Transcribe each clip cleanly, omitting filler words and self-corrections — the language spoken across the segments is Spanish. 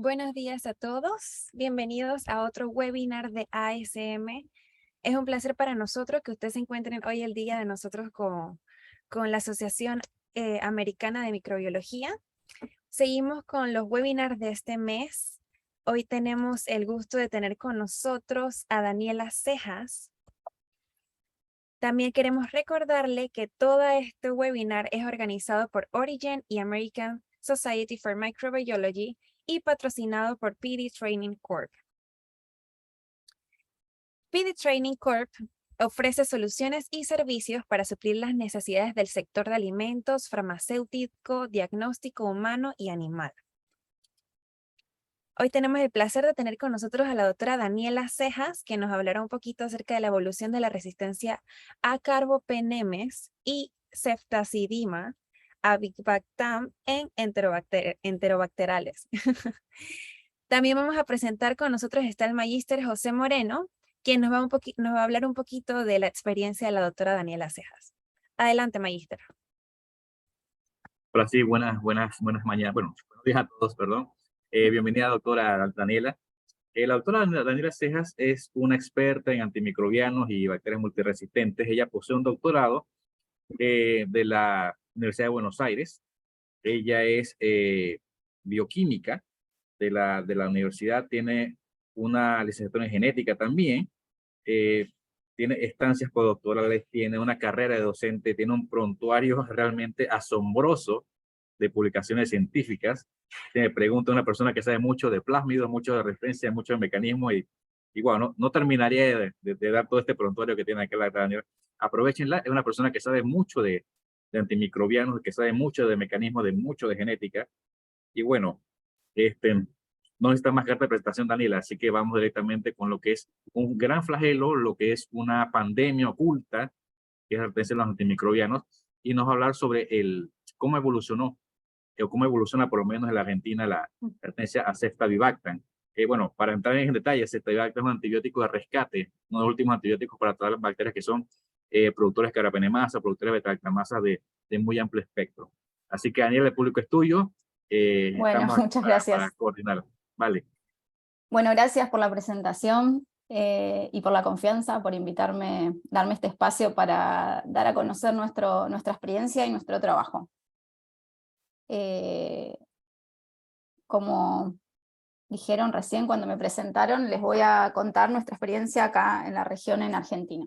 Buenos días a todos. Bienvenidos a otro webinar de ASM. Es un placer para nosotros que ustedes se encuentren hoy el día de nosotros con la Asociación Americana de Microbiología. Seguimos con los webinars de este mes. Hoy tenemos el gusto de tener con nosotros a Daniela Cejas. También queremos recordarle que todo este webinar es organizado por Origen y American Society for Microbiology y patrocinado por PD Training Corp. PD Training Corp ofrece soluciones y servicios para suplir las necesidades del sector de alimentos, farmacéutico, diagnóstico humano y animal. Hoy tenemos el placer de tener con nosotros a la doctora Daniela Cejas, que nos hablará un poquito acerca de la evolución de la resistencia a carbapenemes y ceftazidima avibactam en enterobacterales. También vamos a presentar con nosotros está el magíster José Moreno, quien nos va a hablar un poquito de la experiencia de la doctora Daniela Cejas. Adelante, magíster. Hola, sí, buenas mañanas. Bueno, buenos días a todos, perdón. Bienvenida, doctora Daniela. La doctora Daniela Cejas es una experta en antimicrobianos y bacterias multiresistentes. Ella posee un doctorado de la Universidad de Buenos Aires. Ella es bioquímica de la universidad, tiene una licenciatura en genética también, eh, tiene estancias postdoctorales, tiene una carrera de docente, tiene un prontuario realmente asombroso de publicaciones científicas. Se me pregunta una persona que sabe mucho de plásmidos, mucho de referencia, mucho de mecanismo, y bueno, no terminaría de dar todo este prontuario que tiene aquí la Daniela. Aprovechenla, es una persona que sabe mucho de antimicrobianos, que sabe mucho de mecanismos, de mucho de genética, y bueno, no necesita más carta de presentación, Daniela, así que vamos directamente con lo que es un gran flagelo, lo que es una pandemia oculta, que es la resistencia a los antimicrobianos, y nos va a hablar sobre cómo evolucionó, o cómo evoluciona por lo menos en la Argentina la resistencia a ceftavivaxtan. Bueno, para entrar en detalle, ceftavivaxtan es un antibiótico de rescate, uno de los últimos antibióticos para todas las bacterias que son productores de carbapenemasa, productores de beta-lactamasa de muy amplio espectro. Así que, Daniel, el público es tuyo. Bueno, Estamos aquí muchas para gracias. coordinar. Vale. Bueno, gracias por la presentación y por la confianza, por invitarme, darme este espacio para dar a conocer nuestra experiencia y nuestro trabajo. Como dijeron recién cuando me presentaron, les voy a contar nuestra experiencia acá en la región en Argentina.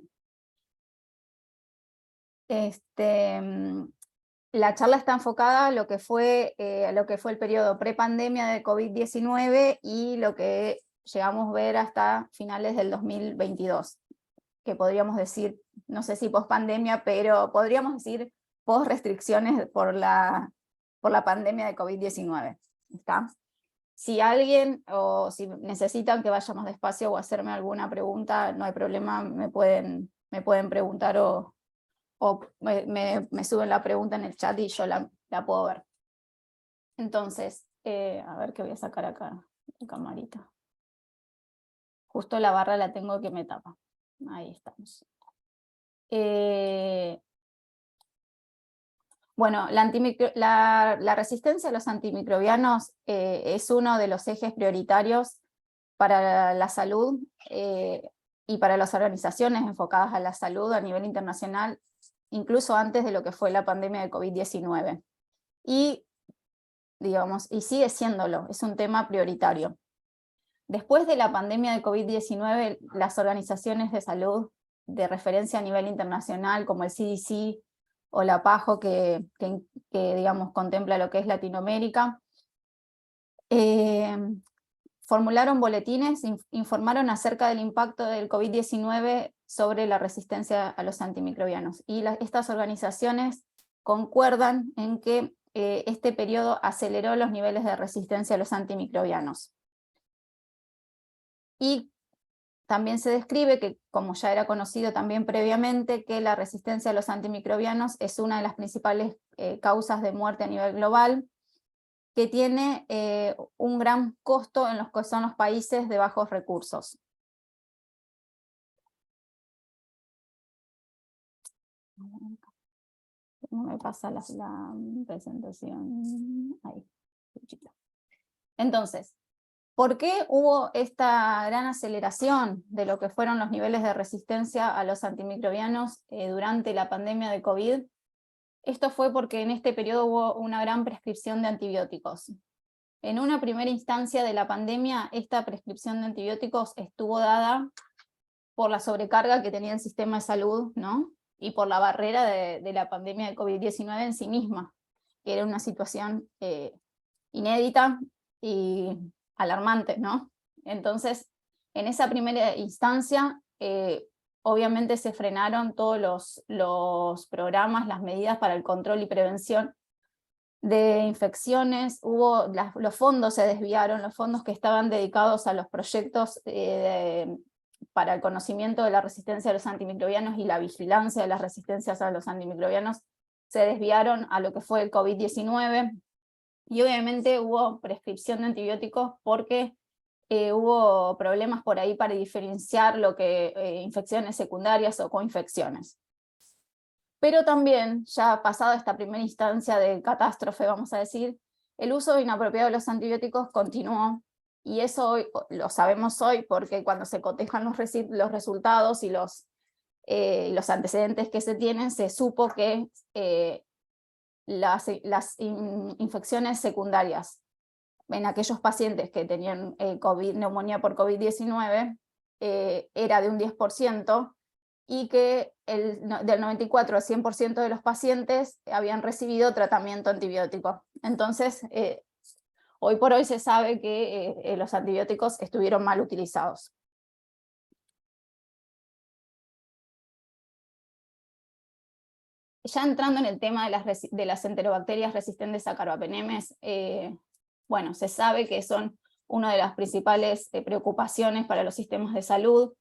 La charla está enfocada a lo que fue el periodo prepandemia de COVID-19 y lo que llegamos a ver hasta finales del 2022, que podríamos decir, no sé si post-pandemia, pero podríamos decir post-restricciones por la pandemia de COVID-19. ¿Está? Si alguien o si necesitan que vayamos despacio o hacerme alguna pregunta, no hay problema, me pueden preguntar o me suben la pregunta en el chat y yo la puedo ver. Entonces, a ver qué voy a sacar acá, la camarita. Justo la barra la tengo que me tapa. Ahí estamos. Bueno, la resistencia a los antimicrobianos es uno de los ejes prioritarios para la salud y para las organizaciones enfocadas a la salud a nivel internacional, incluso antes de lo que fue la pandemia de COVID-19. Y sigue siéndolo, es un tema prioritario. Después de la pandemia de COVID-19, las organizaciones de salud de referencia a nivel internacional, como el CDC o la PAHO, que contempla lo que es Latinoamérica, formularon boletines, informaron acerca del impacto del COVID-19 sobre la resistencia a los antimicrobianos. Y estas organizaciones concuerdan en que este periodo aceleró los niveles de resistencia a los antimicrobianos. Y también se describe que, como ya era conocido también previamente, que la resistencia a los antimicrobianos es una de las principales causas de muerte a nivel global, que tiene un gran costo en los que son los países de bajos recursos. No me pasa la presentación. Ahí. Entonces, ¿por qué hubo esta gran aceleración de lo que fueron los niveles de resistencia a los antimicrobianos durante la pandemia de COVID? Esto fue porque en este periodo hubo una gran prescripción de antibióticos. En una primera instancia de la pandemia, esta prescripción de antibióticos estuvo dada por la sobrecarga que tenía el sistema de salud, ¿no? Y por la barrera de la pandemia de COVID-19 en sí misma, que era una situación inédita y alarmante, ¿no? Entonces, en esa primera instancia, obviamente se frenaron todos los programas, las medidas para el control y prevención de infecciones, los fondos se desviaron, los fondos que estaban dedicados a los proyectos para el conocimiento de la resistencia a los antimicrobianos y la vigilancia de las resistencias a los antimicrobianos se desviaron a lo que fue el COVID-19, y obviamente hubo prescripción de antibióticos porque hubo problemas por ahí para diferenciar lo que infecciones secundarias o coinfecciones. Pero también, ya pasada esta primera instancia de catástrofe, vamos a decir, el uso inapropiado de los antibióticos continuó, y eso hoy, lo sabemos hoy porque cuando se cotejan los resultados y los antecedentes que se tienen, se supo que las infecciones secundarias en aquellos pacientes que tenían neumonía por COVID-19 era de un 10%, y que del 94 al 100% de los pacientes habían recibido tratamiento antibiótico. Entonces, hoy por hoy se sabe que los antibióticos estuvieron mal utilizados. Ya entrando en el tema de las enterobacterias resistentes a carbapenemes, bueno, se sabe que son una de las principales preocupaciones para los sistemas de salud,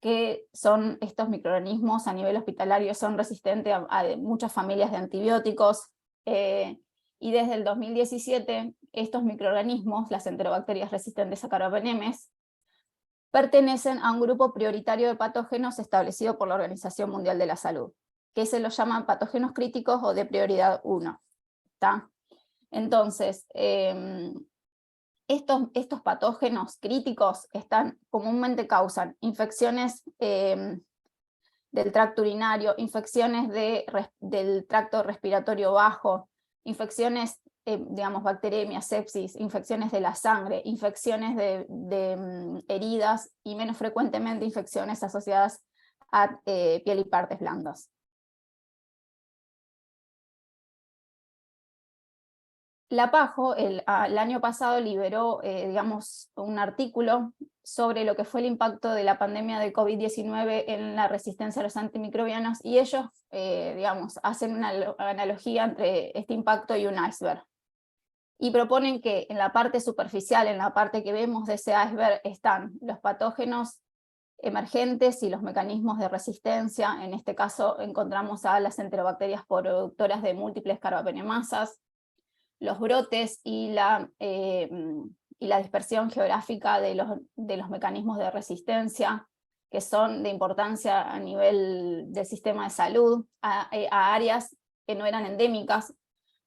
que son estos microorganismos a nivel hospitalario, son resistentes a muchas familias de antibióticos, y desde el 2017 estos microorganismos, las enterobacterias resistentes a carbapenemes, pertenecen a un grupo prioritario de patógenos establecido por la Organización Mundial de la Salud, que se los llaman patógenos críticos o de prioridad 1. ¿Está? Entonces, estos patógenos críticos comúnmente causan infecciones del tracto urinario, infecciones del tracto respiratorio bajo, infecciones, digamos, bacteremia, sepsis, infecciones de la sangre, infecciones de heridas y menos frecuentemente infecciones asociadas a piel y partes blandas. La PAHO el año pasado liberó, digamos, un artículo sobre lo que fue el impacto de la pandemia de COVID-19 en la resistencia a los antimicrobianos, y ellos, digamos, hacen una analogía entre este impacto y un iceberg. Y proponen que en la parte superficial, en la parte que vemos de ese iceberg, están los patógenos emergentes y los mecanismos de resistencia. En este caso encontramos a las enterobacterias productoras de múltiples carbapenemasas, los brotes y la dispersión geográfica de los mecanismos de resistencia, que son de importancia a nivel del sistema de salud, a áreas que no eran endémicas.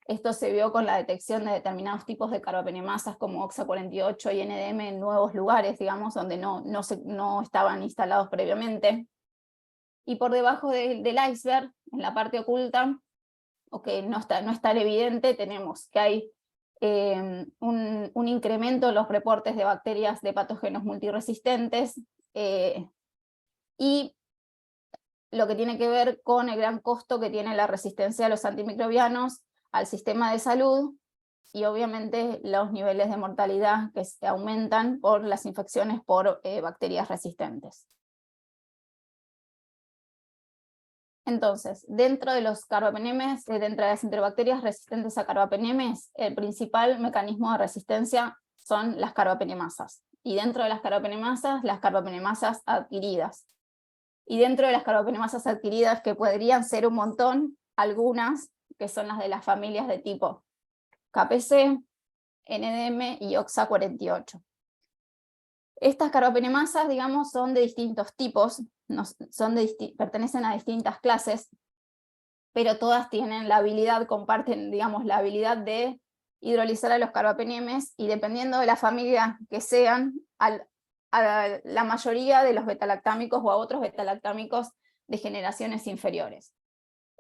Esto se vio con la detección de determinados tipos de carbapenemasas como OXA48 y NDM en nuevos lugares, digamos, donde no estaban instalados previamente. Y por debajo del iceberg, en la parte oculta, o que no es tan evidente, tenemos que hay un incremento en los reportes de bacterias de patógenos multiresistentes, y lo que tiene que ver con el gran costo que tiene la resistencia a los antimicrobianos al sistema de salud, y obviamente los niveles de mortalidad que se aumentan por las infecciones por bacterias resistentes. Entonces, dentro de los carbapenemes, dentro de las enterobacterias resistentes a carbapenemes, el principal mecanismo de resistencia son las carbapenemasas. Y dentro de las carbapenemasas adquiridas. Y dentro de las carbapenemasas adquiridas, que podrían ser un montón, algunas, que son las de las familias de tipo KPC, NDM y OXA48. Estas carbapenemasas, digamos, son de distintos tipos, pertenecen a distintas clases, pero todas tienen la habilidad, comparten, digamos, la habilidad de hidrolizar a los carbapenemes, y dependiendo de la familia que sean, a la mayoría de los betalactámicos o a otros betalactámicos de generaciones inferiores,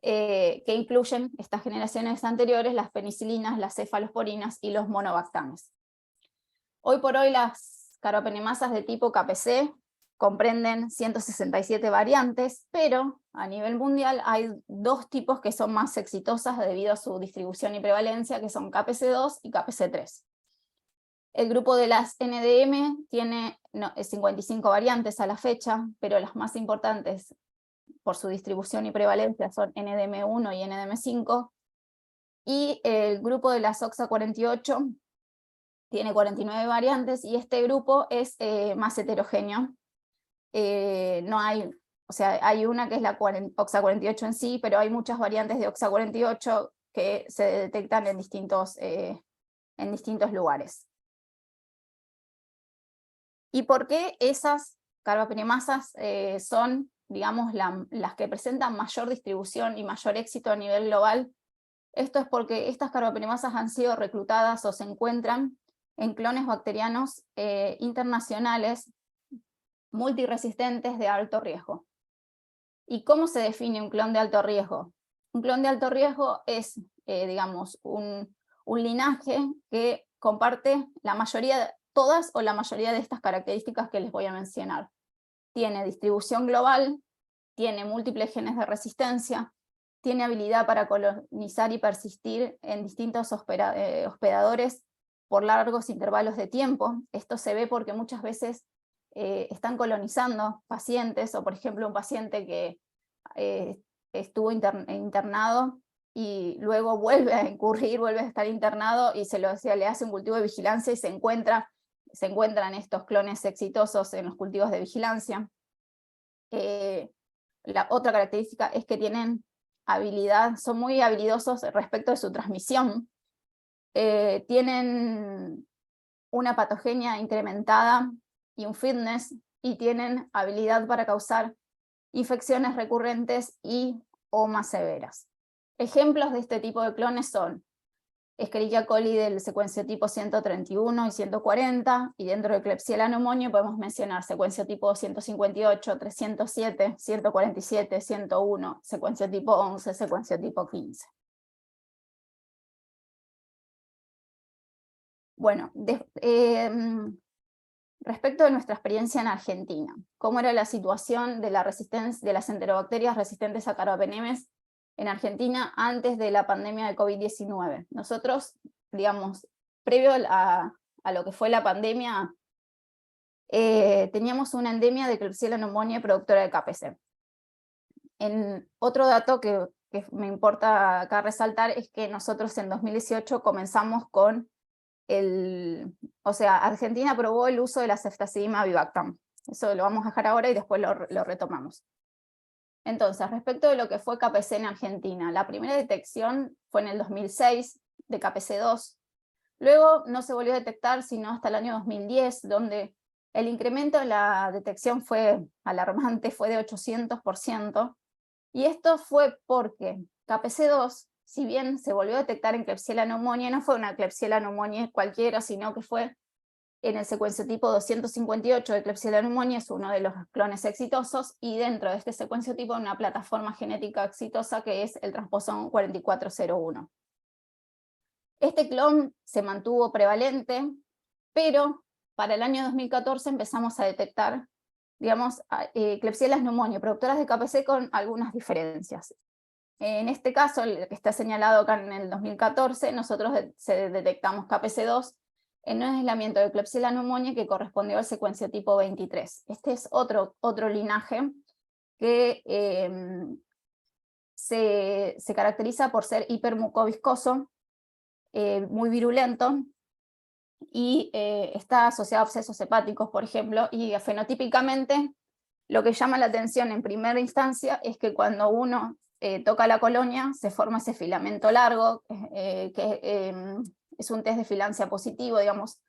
que incluyen estas generaciones anteriores, las penicilinas, las cefalosporinas y los monobactames. Hoy por hoy las carbapenemasas de tipo KPC comprenden 167 variantes, pero a nivel mundial hay dos tipos que son más exitosas debido a su distribución y prevalencia, que son KPC2 y KPC3. El grupo de las NDM tiene 55 variantes a la fecha, pero las más importantes por su distribución y prevalencia son NDM1 y NDM5, y el grupo de las OXA48 tiene 49 variantes, y este grupo es más heterogéneo. No hay, o sea, hay una que es la OXA48 en sí, pero hay muchas variantes de OXA48 que se detectan en distintos lugares. ¿Y por qué esas carbapenemasas son, digamos, las que presentan mayor distribución y mayor éxito a nivel global? Esto es porque estas carbapenemasas han sido reclutadas o se encuentran en clones bacterianos internacionales multiresistentes de alto riesgo. ¿Y cómo se define un clon de alto riesgo? Un clon de alto riesgo es, digamos, un linaje que comparte todas o la mayoría de estas características que les voy a mencionar. Tiene distribución global, tiene múltiples genes de resistencia, tiene habilidad para colonizar y persistir en distintos hospedadores por largos intervalos de tiempo. Esto se ve porque muchas veces están colonizando pacientes, o por ejemplo un paciente que estuvo internado y luego vuelve a incurrir, vuelve a estar internado y le hace un cultivo de vigilancia y se encuentran estos clones exitosos en los cultivos de vigilancia. La otra característica es que tienen habilidad, son muy habilidosos respecto de su transmisión, tienen una patogenia incrementada y un fitness, y tienen habilidad para causar infecciones recurrentes y o más severas. Ejemplos de este tipo de clones son Escherichia coli del secuenciotipo 131 y 140, y dentro de Klebsiella pneumoniae podemos mencionar secuenciotipo 158, 307, 147, 101, secuenciotipo 11, secuenciotipo 15. Bueno, respecto de nuestra experiencia en Argentina, ¿cómo era la situación de la resistencia de las enterobacterias resistentes a carbapenemes en Argentina antes de la pandemia de COVID-19? Nosotros, digamos, previo a lo que fue la pandemia, teníamos una endemia de Klebsiella pneumoniae productora de KPC. Otro dato que me importa acá resaltar es que nosotros en 2018 comenzamos con Argentina aprobó el uso de la ceftazidima avibactam. Eso lo vamos a dejar ahora y después lo retomamos. Entonces, respecto de lo que fue KPC en Argentina, la primera detección fue en el 2006 de KPC2. Luego no se volvió a detectar sino hasta el año 2010, donde el incremento en la detección fue alarmante, fue de 800%, y esto fue porque KPC2, si bien se volvió a detectar en Klebsiella pneumoniae, no fue una Klebsiella pneumoniae cualquiera, sino que fue en el secuenciotipo 258 de Klebsiella pneumoniae, es uno de los clones exitosos, y dentro de este secuenciotipo una plataforma genética exitosa que es el transposón 4401. Este clon se mantuvo prevalente, pero para el año 2014 empezamos a detectar, digamos, Klebsiella pneumoniae, productoras de KPC con algunas diferencias. En este caso, el que está señalado acá en el 2014, nosotros detectamos KPC2 en un aislamiento de Klebsiella pneumoniae que correspondió al secuenciotipo 23. Este es otro linaje que se caracteriza por ser hipermucoviscoso, muy virulento, y está asociado a abscesos hepáticos, por ejemplo, y fenotípicamente lo que llama la atención en primera instancia es que cuando uno toca la colonia se forma ese filamento largo, que es un test de filancia positivo, digamos.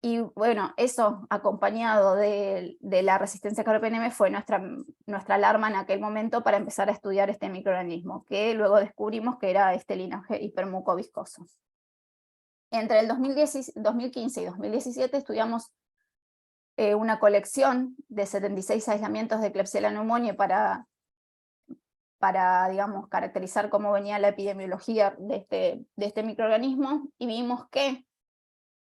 Y bueno, eso acompañado de la resistencia a carbapenem fue nuestra alarma en aquel momento para empezar a estudiar este microorganismo, que luego descubrimos que era este linaje hipermucoviscoso. Entre el 2015 y 2017 estudiamos una colección de 76 aislamientos de Klebsiella pneumoniae para, digamos, caracterizar cómo venía la epidemiología de este microorganismo, y vimos que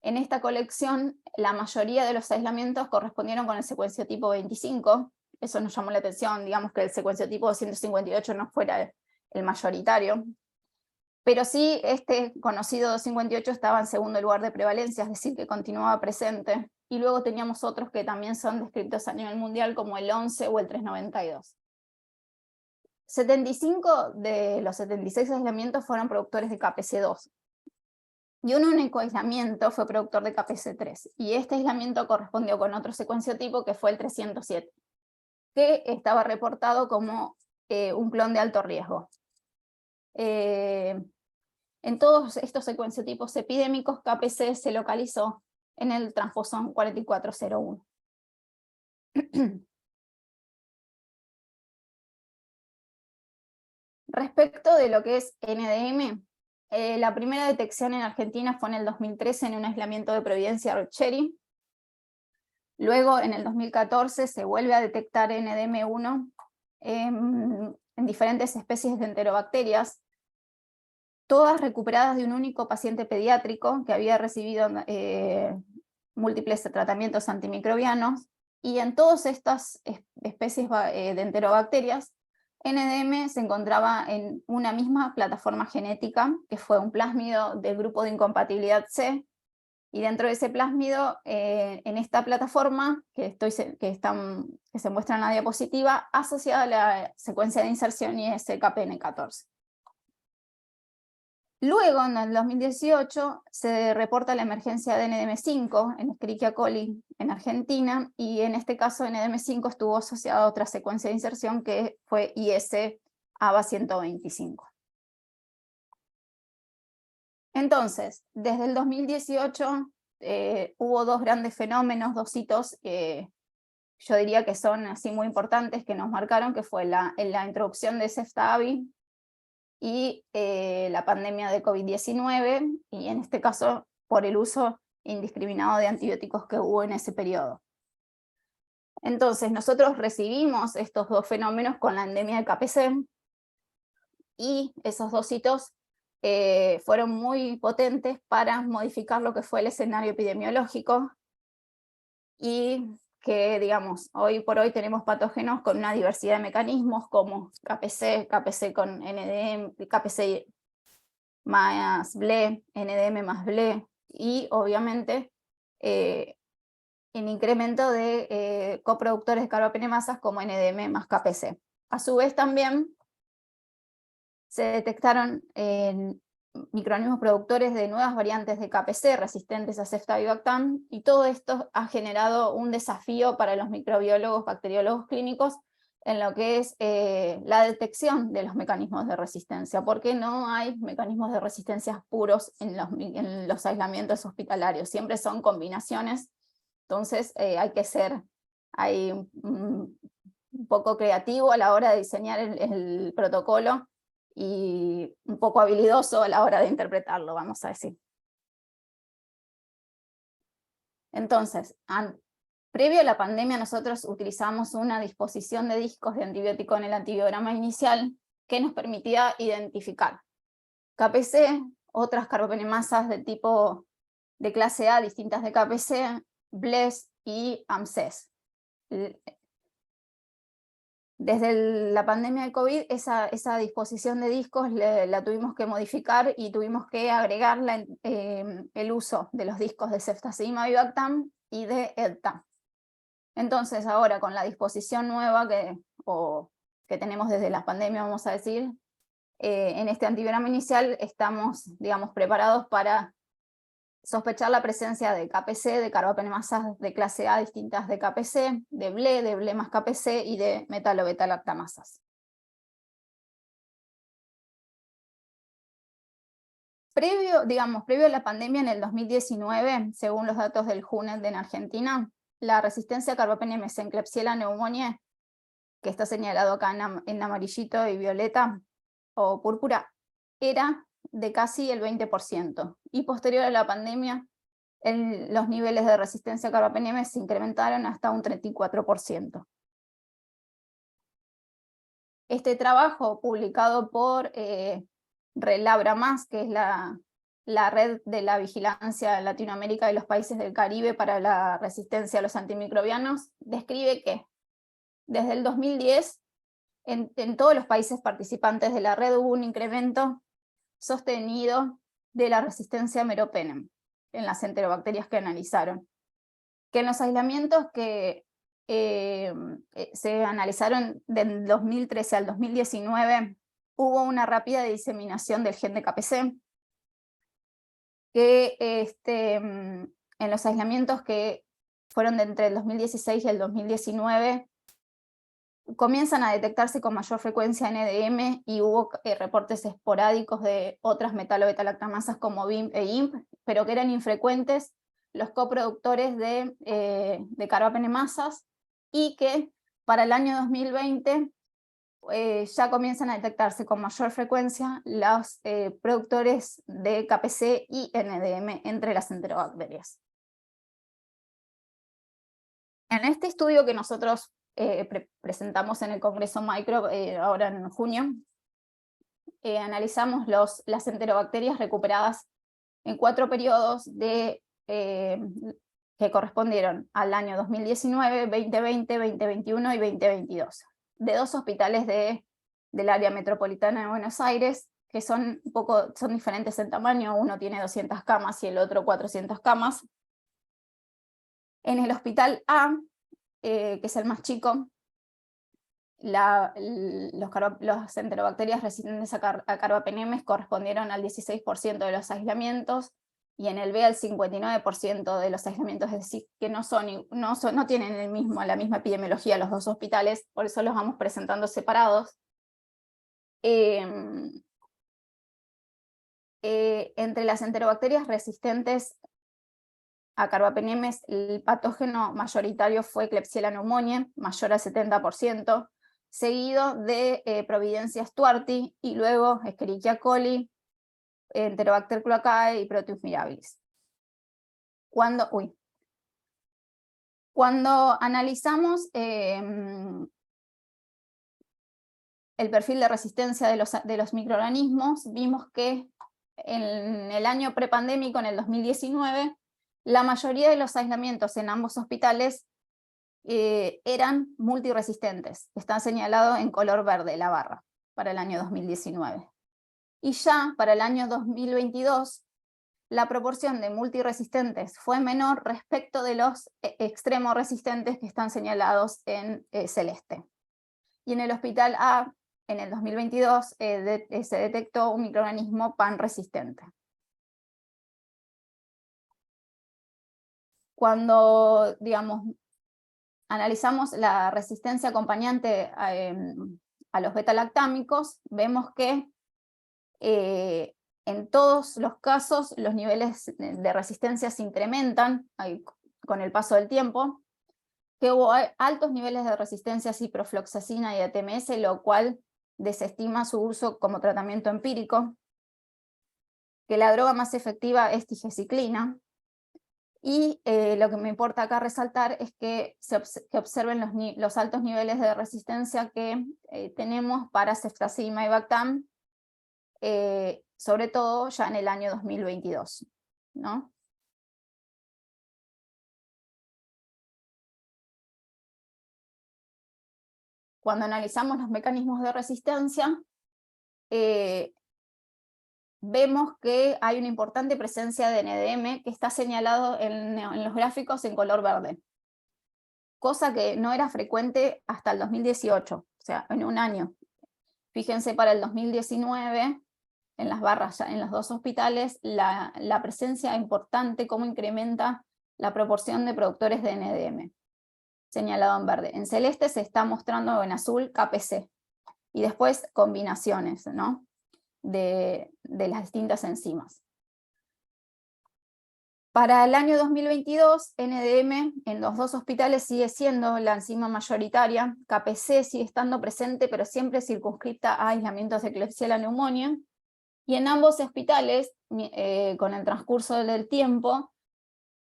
en esta colección la mayoría de los aislamientos correspondieron con el secuenciotipo 25, eso nos llamó la atención, digamos que el secuenciotipo 258 no fuera el mayoritario, pero sí este conocido 258 estaba en segundo lugar de prevalencia, es decir, que continuaba presente, y luego teníamos otros que también son descritos a nivel mundial como el 11 o el 392. 75 de los 76 aislamientos fueron productores de KPC2, y un único aislamiento fue productor de KPC3, y este aislamiento correspondió con otro secuenciotipo que fue el 307, que estaba reportado como un clon de alto riesgo. En todos estos secuenciotipos epidémicos, KPC se localizó en el transposón 4401. Respecto de lo que es NDM, la primera detección en Argentina fue en el 2013 en un aislamiento de Providencia Roccheri. Luego, en el 2014, se vuelve a detectar NDM1 en diferentes especies de enterobacterias, todas recuperadas de un único paciente pediátrico que había recibido múltiples tratamientos antimicrobianos, y en todas estas especies de enterobacterias, NDM se encontraba en una misma plataforma genética, que fue un plásmido del grupo de incompatibilidad C, y dentro de ese plásmido, en esta plataforma, que se muestra en la diapositiva, asociada a la secuencia de inserción ISKPN14. Luego, en el 2018, se reporta la emergencia de NDM5 en Escherichia coli en Argentina, y en este caso NDM5 estuvo asociado a otra secuencia de inserción que fue IS-ABA125. Entonces, desde el 2018 hubo dos grandes fenómenos, dos hitos, yo diría que son así muy importantes, que nos marcaron, que fue la introducción de Ceftavi y la pandemia de COVID-19, y en este caso por el uso indiscriminado de antibióticos que hubo en ese periodo. Entonces nosotros recibimos estos dos fenómenos con la endemia de KPC, y esos dos hitos fueron muy potentes para modificar lo que fue el escenario epidemiológico, y que, digamos, hoy por hoy tenemos patógenos con una diversidad de mecanismos como KPC, KPC con NDM, KPC más BLE, NDM más BLE, y obviamente en incremento de coproductores de carbapenemasas como NDM más KPC. A su vez también se detectaron microorganismos productores de nuevas variantes de KPC resistentes a Ceftavivac-TAM, y todo esto ha generado un desafío para los microbiólogos, bacteriólogos clínicos en lo que es la detección de los mecanismos de resistencia, porque no hay mecanismos de resistencia puros en los aislamientos hospitalarios, siempre son combinaciones. Entonces hay que ser un poco creativo a la hora de diseñar el protocolo, y un poco habilidoso a la hora de interpretarlo, vamos a decir. Entonces, previo a la pandemia nosotros utilizamos una disposición de discos de antibiótico en el antibiograma inicial que nos permitía identificar KPC, otras carbapenemasas de tipo de clase A distintas de KPC, BLES y AMSES. Desde la pandemia de COVID, esa disposición de discos la tuvimos que modificar, y tuvimos que agregar el uso de los discos de Ceftazidime-Avibactam y de EDTA. Entonces ahora, con la disposición nueva que tenemos desde la pandemia, vamos a decir, en este antibiograma inicial estamos, digamos, preparados para sospechar la presencia de KPC, de carbapenemasas de clase A distintas de KPC, de BLE más KPC y de metalo-beta-lactamasas. Previo a la pandemia en el 2019, según los datos del JUNET en Argentina, la resistencia a carbapenemas en Klebsiella pneumoniae, que está señalado acá en amarillito y violeta o púrpura, era de casi el 20%, y posterior a la pandemia los niveles de resistencia a carbapenemas se incrementaron hasta un 34%. Este trabajo, publicado por RELABRA+, que es la red de la vigilancia en Latinoamérica y los países del Caribe para la resistencia a los antimicrobianos, describe que desde el 2010 en todos los países participantes de la red hubo un incremento sostenido de la resistencia a meropenem en las enterobacterias que analizaron. Que en los aislamientos que se analizaron del 2013 al 2019 hubo una rápida diseminación del gen de KPC, que en los aislamientos que fueron de entre el 2016 y el 2019 comienzan a detectarse con mayor frecuencia NDM, y hubo reportes esporádicos de otras metalo-beta-lactamasas como BIMP e IMP, pero que eran infrecuentes los coproductores de carbapenemasas, y que para el año 2020 ya comienzan a detectarse con mayor frecuencia los productores de KPC y NDM entre las enterobacterias. En este estudio que nosotros presentamos en el Congreso Micro ahora en junio, analizamos las enterobacterias recuperadas en 4 periodos que correspondieron al año 2019, 2020, 2021 y 2022, de 2 hospitales del área metropolitana de Buenos Aires, que son diferentes en tamaño. Uno tiene 200 camas y el otro 400 camas. En el hospital A, que es el más chico, los enterobacterias resistentes a carbapenemes correspondieron al 16% de los aislamientos, y en el B al 59% de los aislamientos, es decir, que no tienen la misma epidemiología los 2 hospitales, por eso los vamos presentando separados. Entre las enterobacterias resistentes a carbapenemes, el patógeno mayoritario fue Klebsiella pneumoniae, mayor al 70%, seguido de Providencia stuarti, y luego Escherichia coli, Enterobacter cloacae y Proteus mirabilis. Cuando analizamos el perfil de resistencia de los microorganismos, vimos que en el año prepandémico, en el 2019, la mayoría de los aislamientos en ambos hospitales eran multiresistentes. Está señalado en color verde la barra para el año 2019. Y ya para el año 2022, la proporción de multiresistentes fue menor respecto de los extremo resistentes que están señalados en celeste. Y en el hospital A, en el 2022, se detectó un microorganismo panresistente. Cuando, analizamos la resistencia acompañante a los beta-lactámicos, vemos que en todos los casos los niveles de resistencia se incrementan con el paso del tiempo, que hubo altos niveles de resistencia a ciprofloxacina y a TMS, lo cual desestima su uso como tratamiento empírico, que la droga más efectiva es tigecyclina, y lo que me importa acá resaltar es que observen los altos niveles de resistencia que tenemos para ceftazidima y Bactam, sobre todo ya en el año 2022, ¿no? Cuando analizamos los mecanismos de resistencia, vemos que hay una importante presencia de NDM que está señalado en los gráficos en color verde, cosa que no era frecuente hasta el 2018, o sea, en un año. Fíjense, para el 2019, en las barras, en los 2 hospitales, la presencia importante, cómo incrementa la proporción de productores de NDM, señalado en verde. En celeste se está mostrando en azul KPC, y después combinaciones, ¿no?, de las distintas enzimas. Para el año 2022, NDM en los 2 hospitales sigue siendo la enzima mayoritaria. KPC sigue estando presente, pero siempre circunscripta a aislamientos de Klebsiella pneumoniae, y en ambos hospitales, con el transcurso del tiempo,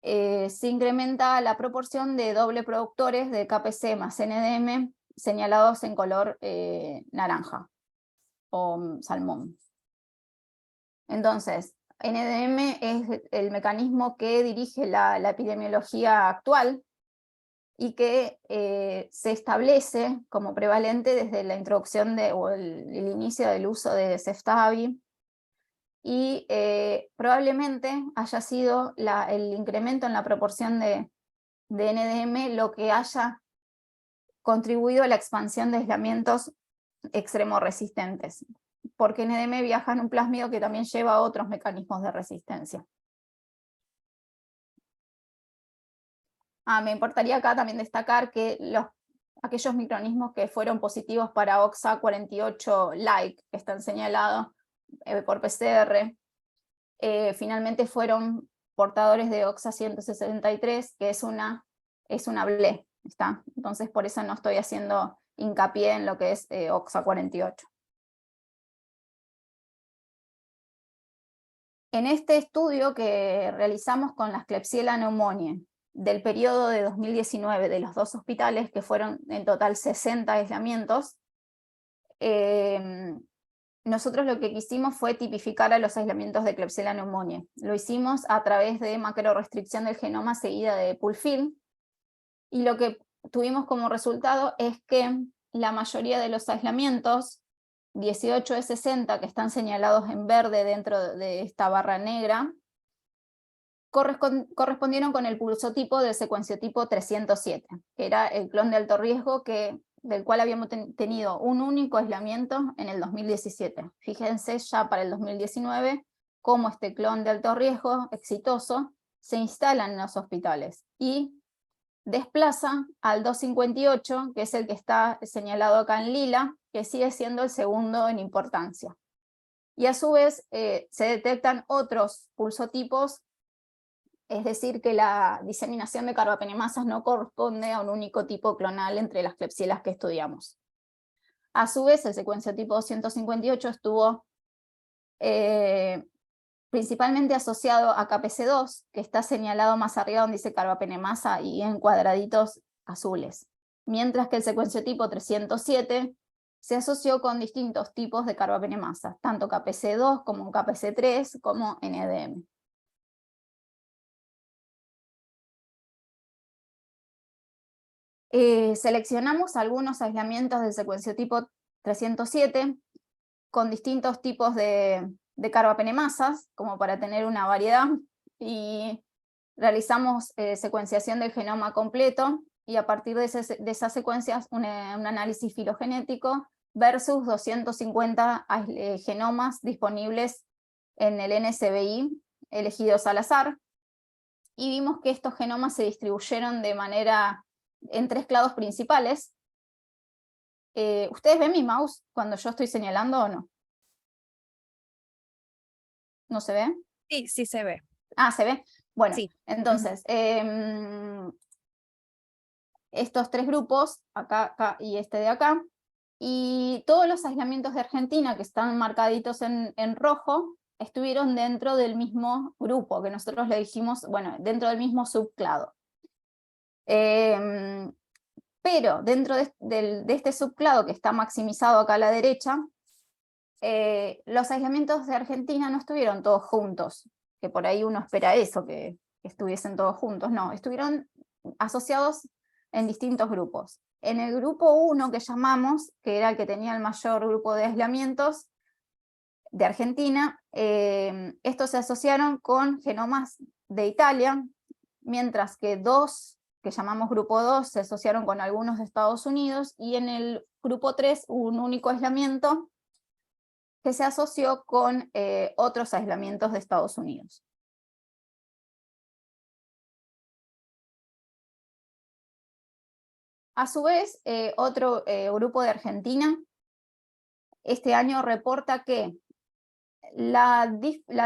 se incrementa la proporción de doble productores de KPC más NDM, señalados en color naranja o salmón. Entonces, NDM es el mecanismo que dirige la epidemiología actual, y que se establece como prevalente desde la introducción o el inicio del uso de Ceftavi, y probablemente haya sido el incremento en la proporción de NDM lo que haya contribuido a la expansión de aislamientos extremo resistentes, porque NDM viaja en un plásmido que también lleva a otros mecanismos de resistencia. Me importaría acá también destacar que aquellos microorganismos que fueron positivos para OXA48-like, que están señalados por PCR, finalmente fueron portadores de OXA163, que es una BLE, ¿está? Entonces por eso no estoy haciendo hincapié en lo que es OXA48. En este estudio que realizamos con las Klebsiella pneumoniae del periodo de 2019 de los 2 hospitales, que fueron en total 60 aislamientos, nosotros lo que quisimos fue tipificar a los aislamientos de Klebsiella pneumoniae. Lo hicimos a través de macrorestricción del genoma seguida de Pulfil, y lo que tuvimos como resultado es que la mayoría de los aislamientos, 18 de 60 que están señalados en verde dentro de esta barra negra, correspondieron con el pulsotipo del secuenciotipo 307, que era el clon de alto riesgo del cual habíamos tenido un único aislamiento en el 2017. Fíjense ya para el 2019 cómo este clon de alto riesgo exitoso se instala en los hospitales y desplaza al 258, que es el que está señalado acá en lila, que sigue siendo el segundo en importancia. Y a su vez se detectan otros pulsotipos, es decir, que la diseminación de carbapenemasas no corresponde a un único tipo clonal entre las Klebsiellas que estudiamos. A su vez, el secuenciotipo 258 estuvo principalmente asociado a KPC2, que está señalado más arriba donde dice carbapenemasa y en cuadraditos azules. Mientras que el secuenciotipo 307 se asoció con distintos tipos de carbapenemasas, tanto KPC2 como KPC3 como NDM. Seleccionamos algunos aislamientos del secuenciotipo 307 con distintos tipos de carbapenemasas, como para tener una variedad, y realizamos secuenciación del genoma completo, y a partir de esas secuencias un análisis filogenético versus 250 genomas disponibles en el NSBI elegidos al azar, y vimos que estos genomas se distribuyeron de manera en 3 clados principales. ¿Ustedes ven mi mouse cuando yo estoy señalando o no? ¿No se ve? Sí, sí se ve. Ah, ¿se ve? Bueno, Sí. entonces, estos 3 grupos, acá, acá y este de acá, y todos los aislamientos de Argentina que están marcaditos en rojo, estuvieron dentro del mismo grupo, que nosotros le dijimos, bueno, dentro del mismo subclado. Pero dentro de este subclado que está maximizado acá a la derecha, los aislamientos de Argentina no estuvieron todos juntos, que por ahí uno espera eso, que estuviesen todos juntos. No, estuvieron asociados en distintos grupos. En el grupo 1 que llamamos, que era el que tenía el mayor grupo de aislamientos de Argentina, estos se asociaron con genomas de Italia, mientras que 2, que llamamos grupo 2, se asociaron con algunos de Estados Unidos, y en el grupo 3 hubo un único aislamiento que se asoció con otros aislamientos de Estados Unidos. A su vez, otro grupo de Argentina este año reporta que la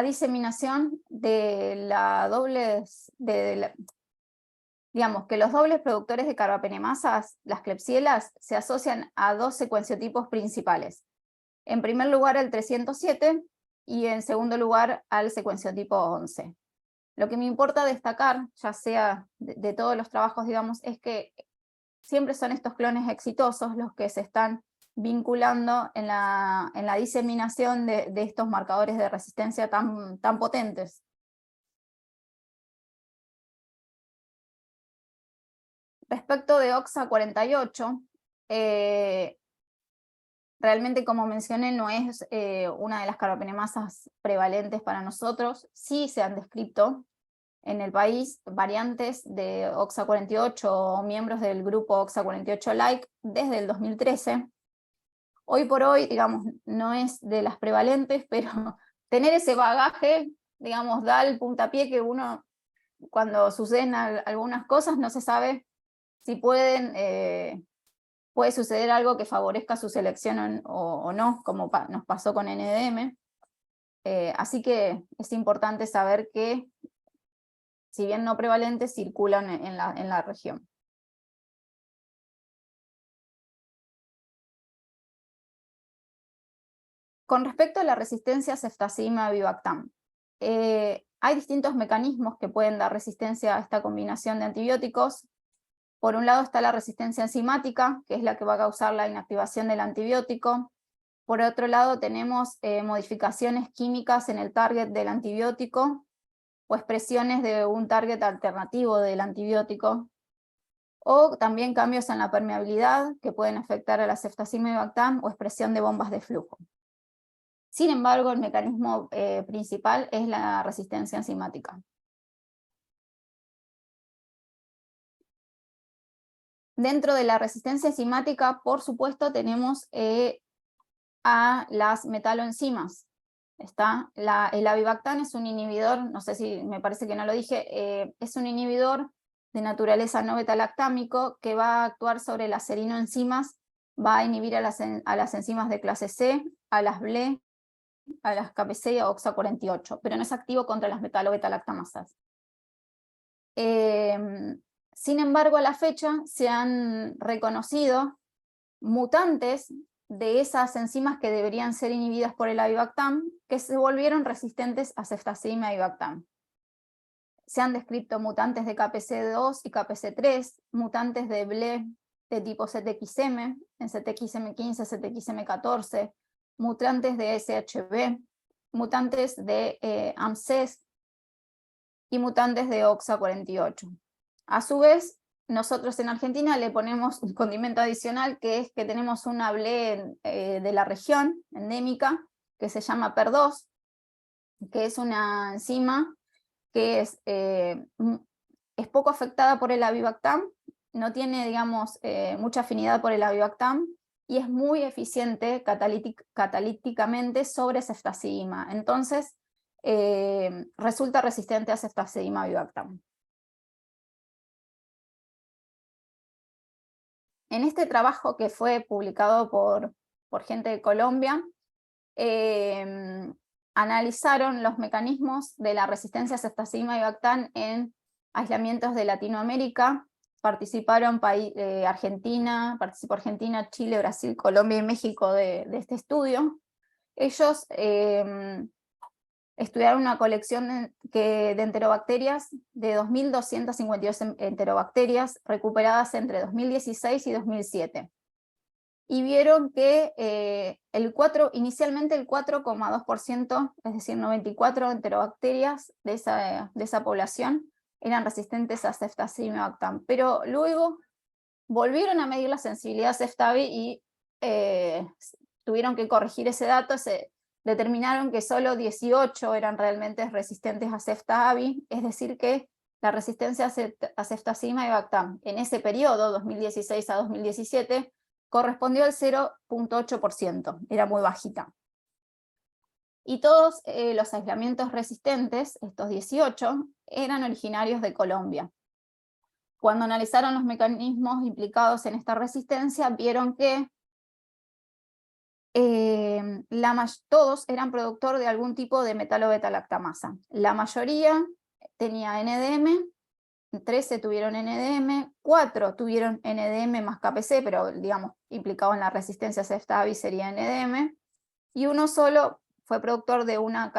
diseminación de digamos que los dobles productores de carbapenemasas, las Klebsiellas, se asocian a 2 secuenciotipos principales. En primer lugar el 307 y en segundo lugar al secuenciotipo 11. Lo que me importa destacar, ya sea de todos los trabajos, digamos, es que siempre son estos clones exitosos los que se están vinculando en la diseminación de estos marcadores de resistencia tan potentes. Respecto de OXA48, realmente, como mencioné, no es una de las carbapenemasas prevalentes para nosotros. Sí se han descrito en el país variantes de OXA48 o miembros del grupo OXA48-like desde el 2013. Hoy por hoy, digamos, no es de las prevalentes, pero tener ese bagaje, digamos, da el puntapié que uno, cuando suceden algunas cosas, no se sabe si puede suceder algo que favorezca su selección o no, como nos pasó con NDM. Así que es importante saber que, si bien no prevalentes, circulan en la región. Con respecto a la resistencia a ceftazidima-avibactam, hay distintos mecanismos que pueden dar resistencia a esta combinación de antibióticos. Por un lado está la resistencia enzimática, que es la que va a causar la inactivación del antibiótico. Por otro lado, tenemos modificaciones químicas en el target del antibiótico o expresiones de un target alternativo del antibiótico, o también cambios en la permeabilidad que pueden afectar a la ceftazima y bactam o expresión de bombas de flujo. Sin embargo, el mecanismo principal es la resistencia enzimática. Dentro de la resistencia enzimática, por supuesto, tenemos a las metaloenzimas. El avibactam es un inhibidor, no sé si me parece que no lo dije, es un inhibidor de naturaleza no betalactámico que va a actuar sobre las serinoenzimas, va a inhibir a las enzimas de clase C, a las BLE, a las KPC y a OXA48, pero no es activo contra las metalobetalactamasas. Sin embargo, a la fecha se han reconocido mutantes de esas enzimas que deberían ser inhibidas por el avibactam, que se volvieron resistentes a ceftazima y avibactam. Se han descrito mutantes de KPC2 y KPC3, mutantes de BLE de tipo ZXM, en ZXM15, ZXM14, mutantes de SHB, mutantes de AMSES y mutantes de OXA48. A su vez, nosotros en Argentina le ponemos un condimento adicional, que es que tenemos una BLE de la región endémica, que se llama PER2, que es una enzima que es poco afectada por el avibactam, no tiene, digamos, mucha afinidad por el avibactam, y es muy eficiente catalíticamente sobre ceftazidima. Entonces, resulta resistente a ceftazidima avibactam. En este trabajo que fue publicado por gente de Colombia, analizaron los mecanismos de la resistencia a ceftazidima y avibactam en aislamientos de Latinoamérica. Participaron participó Argentina, Chile, Brasil, Colombia y México de este estudio. Ellos estudiaron una colección de enterobacterias, de 2.252 enterobacterias recuperadas entre 2016 y 2007. Y vieron que inicialmente el 4,2%, es decir, 94 enterobacterias de esa población, eran resistentes a ceftazidima y avibactam. Pero luego volvieron a medir la sensibilidad a Ceftavi y tuvieron que corregir ese dato. Determinaron que solo 18 eran realmente resistentes a Ceftavi, es decir que la resistencia a ceftazidima y avibactam en ese periodo, 2016 a 2017, correspondió al 0,8%, era muy bajita. Y todos los aislamientos resistentes, estos 18, eran originarios de Colombia. Cuando analizaron los mecanismos implicados en esta resistencia, vieron que todos eran productor de algún tipo de metalobetalactamasa. La mayoría tenía NDM, 13 tuvieron NDM, 4 tuvieron NDM más KPC, pero digamos implicado en la resistencia a Ceftavi sería NDM, y uno solo fue productor de una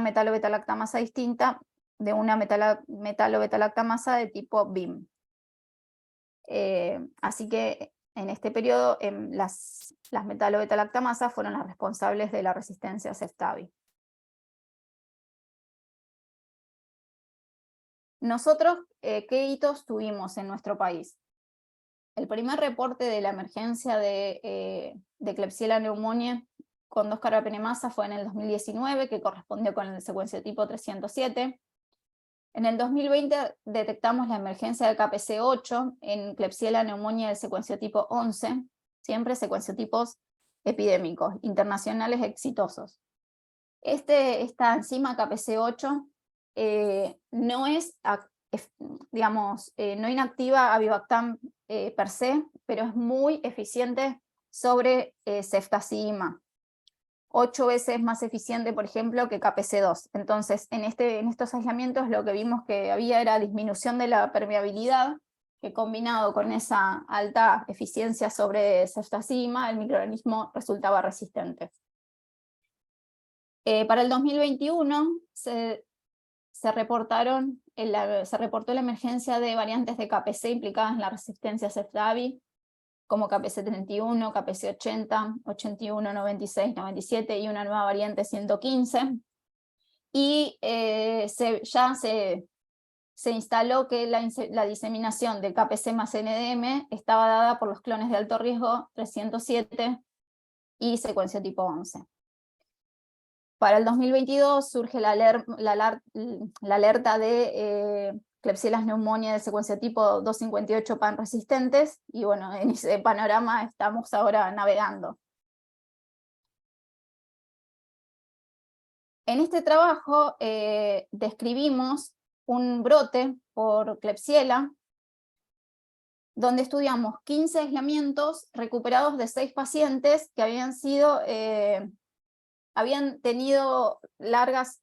metalobetalactamasa distinta, de una metalobetalactamasa de tipo BIM. Así que en este periodo las metalobetalactamasas fueron las responsables de la resistencia a Ceftavi. Nosotros, ¿qué hitos tuvimos en nuestro país? El primer reporte de la emergencia de Klebsiella pneumoniae con 2 carbapenemasa fue en el 2019, que correspondió con el secuenciotipo 307. En el 2020 detectamos la emergencia de KPC8 en Klebsiella pneumoniae del secuenciotipo 11, siempre secuenciotipos epidémicos, internacionales exitosos. Esta enzima KPC8 no es, no inactiva avibactam per se, pero es muy eficiente sobre ceftazidima. 8 veces más eficiente, por ejemplo, que KPC2. Entonces, en estos aislamientos lo que vimos que había era disminución de la permeabilidad, que combinado con esa alta eficiencia sobre ceftazidima, el microorganismo resultaba resistente. Para el 2021 se reportó la emergencia de variantes de KPC implicadas en la resistencia a Ceftavi, como KPC31, KPC80, 81, 96, 97 y una nueva variante 115. Y ya se instaló que la diseminación del KPC más NDM estaba dada por los clones de alto riesgo 307 y secuencia tipo 11. Para el 2022 surge la alerta de Klebsiella pneumoniae de secuencia tipo 258 pan resistentes, y bueno, en ese panorama estamos ahora navegando. En este trabajo describimos un brote por Klebsiella, donde estudiamos 15 aislamientos recuperados de 6 pacientes que habían tenido largas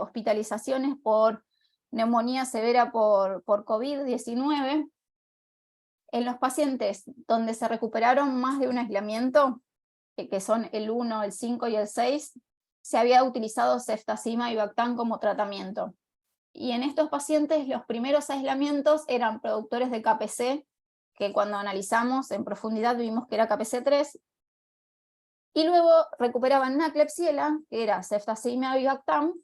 hospitalizaciones por neumonía severa por COVID-19. En los pacientes donde se recuperaron más de un aislamiento, que son el 1, el 5 y el 6, se había utilizado ceftazimab y Bactam como tratamiento. Y en estos pacientes los primeros aislamientos eran productores de KPC, que cuando analizamos en profundidad vimos que era KPC3, y luego recuperaban una Klebsiella, que era ceftazimab y Bactam,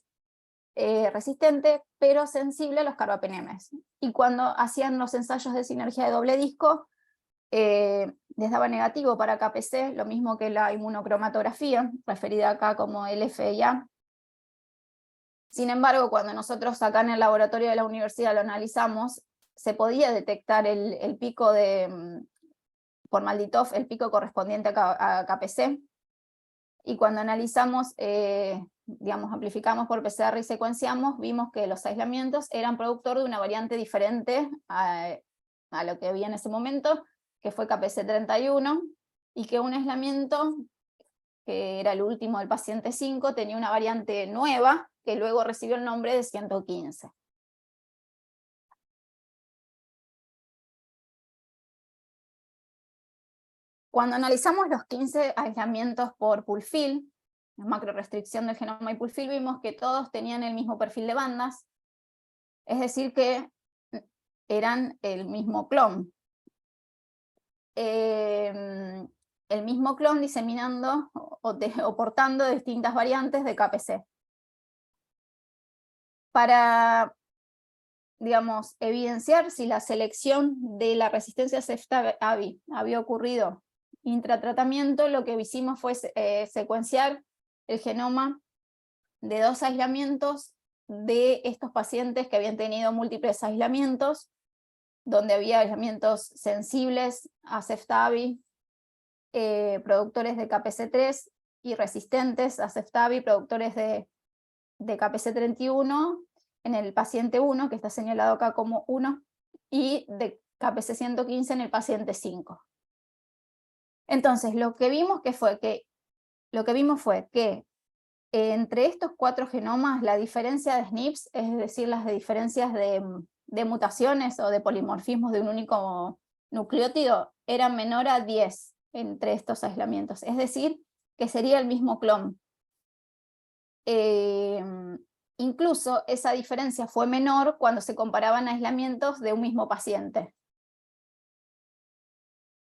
resistente, pero sensible a los carbapenemes. Y cuando hacían los ensayos de sinergia de doble disco, les daba negativo para KPC, lo mismo que la inmunocromatografía, referida acá como LFIA. Sin embargo, cuando nosotros acá en el laboratorio de la universidad lo analizamos, se podía detectar el pico por Malditov, el pico correspondiente a KPC, y cuando analizamos, amplificamos por PCR y secuenciamos, vimos que los aislamientos eran productor de una variante diferente a lo que había en ese momento, que fue KPC31, y que un aislamiento, que era el último del paciente 5, tenía una variante nueva, que luego recibió el nombre de 115. Cuando analizamos los 15 aislamientos por Pulfil, la macrorestricción del genoma y Pulfil, vimos que todos tenían el mismo perfil de bandas, es decir que eran el mismo clon. El mismo clon diseminando o portando distintas variantes de KPC. Para, evidenciar si la selección de la resistencia a ceftazimab había ocurrido intratratamiento, lo que hicimos fue secuenciar el genoma de 2 aislamientos de estos pacientes que habían tenido múltiples aislamientos, donde había aislamientos sensibles a ceftazimab, productores de KPC3, y resistentes a ceftazimab, productores de KPC31 en el paciente 1, que está señalado acá como 1, y de KPC115 en el paciente 5. Entonces, lo que vimos fue que entre estos 4 genomas, la diferencia de SNPs, es decir, las diferencias de mutaciones o de polimorfismos de un único nucleótido, era menor a 10 entre estos aislamientos, es decir, que sería el mismo clon. Incluso esa diferencia fue menor cuando se comparaban aislamientos de un mismo paciente.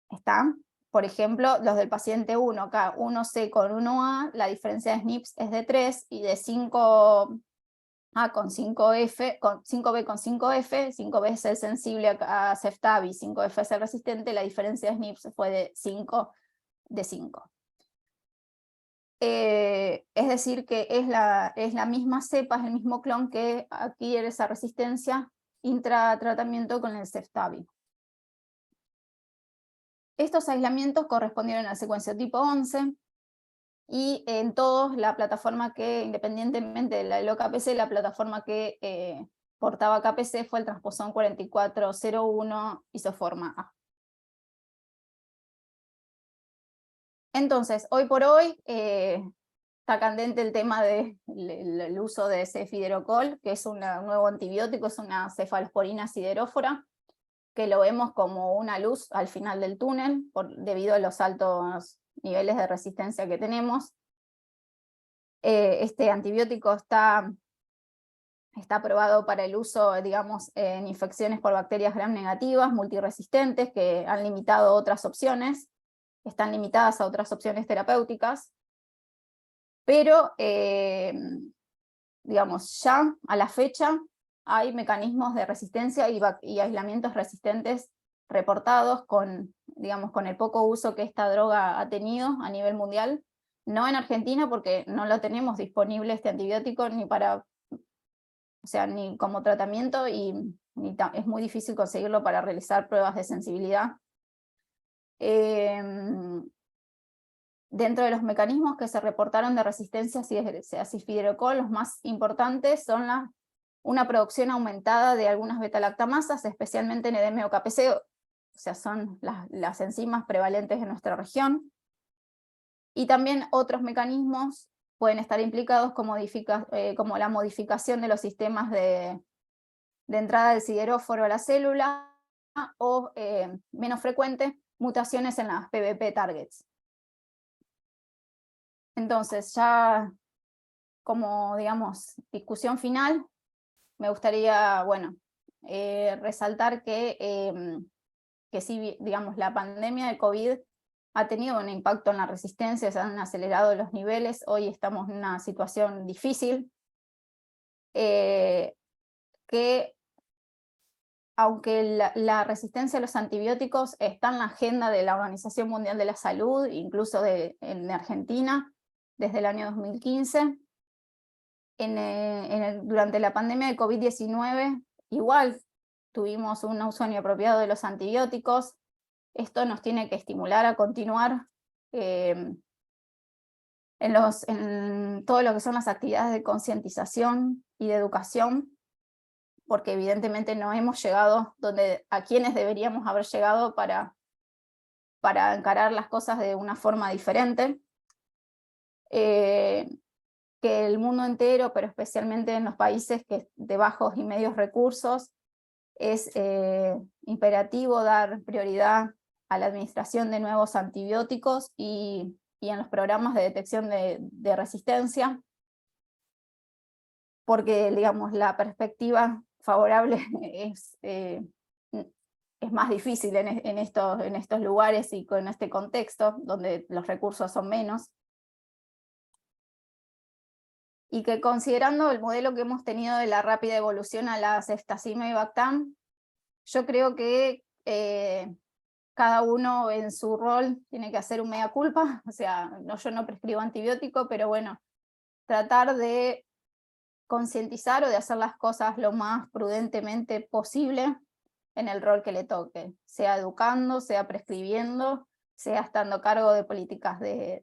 ¿Está? Por ejemplo, los del paciente 1, acá 1C con 1A, la diferencia de SNPs es de 3, y de 5A con 5F, con 5B con 5F, 5B es el sensible a ceftazimab y 5F es el resistente, la diferencia de SNPs fue de 5 de 5. Es decir, que es la misma cepa, es el mismo clon que adquiere esa resistencia intratratamiento con el ceftazimab. Estos aislamientos correspondieron a la secuencia tipo 11, y en todos la plataforma que, independientemente de la LOKPC, la plataforma que portaba KPC fue el transposón 4401 isoforma A. Entonces, hoy por hoy está candente el tema del uso de cefiderocol, que es un nuevo antibiótico, es una cefalosporina siderófora, que lo vemos como una luz al final del túnel, debido a los altos niveles de resistencia que tenemos. Este antibiótico está Está aprobado para el uso, digamos, en infecciones por bacterias gram negativas, multiresistentes, que han limitado otras opciones, están limitadas a otras opciones terapéuticas, pero, digamos, ya a la fecha hay mecanismos de resistencia y aislamientos resistentes reportados con, digamos, con el poco uso que esta droga ha tenido a nivel mundial, no en Argentina porque no lo tenemos disponible este antibiótico ni para, o sea, ni como tratamiento y es muy difícil conseguirlo para realizar pruebas de sensibilidad. Dentro de los mecanismos que se reportaron de resistencia a cifidrocol, los más importantes son una producción aumentada de algunas beta-lactamasas, especialmente en edema o KPC, o sea, son las enzimas prevalentes en nuestra región. Y también otros mecanismos pueden estar implicados como la modificación de los sistemas de entrada del sideróforo a la célula, o, menos frecuente, mutaciones en las PBP targets. Entonces, ya como, digamos, discusión final, me gustaría, bueno, resaltar que sí, digamos, la pandemia de COVID ha tenido un impacto en la resistencia, se han acelerado los niveles, hoy estamos en una situación difícil, que aunque la resistencia a los antibióticos está en la agenda de la Organización Mundial de la Salud, incluso en Argentina, desde el año 2015, durante la pandemia de COVID-19, igual tuvimos un uso inapropiado de los antibióticos. Esto nos tiene que estimular a continuar en todo lo que son las actividades de concientización y de educación, porque evidentemente no hemos llegado a quienes deberíamos haber llegado para encarar las cosas de una forma diferente. Que el mundo entero, pero especialmente en los países de bajos y medios recursos, es imperativo dar prioridad a la administración de nuevos antibióticos y en los programas de detección de resistencia, porque, digamos, la perspectiva favorable es más difícil en estos lugares y con este contexto, donde los recursos son menos. Y que considerando el modelo que hemos tenido de la rápida evolución a la ceftazima y Bactam, yo creo que cada uno en su rol tiene que hacer un mea culpa, o sea, yo no prescribo antibiótico, pero bueno, tratar de concientizar o de hacer las cosas lo más prudentemente posible en el rol que le toque, sea educando, sea prescribiendo, sea estando a cargo de políticas de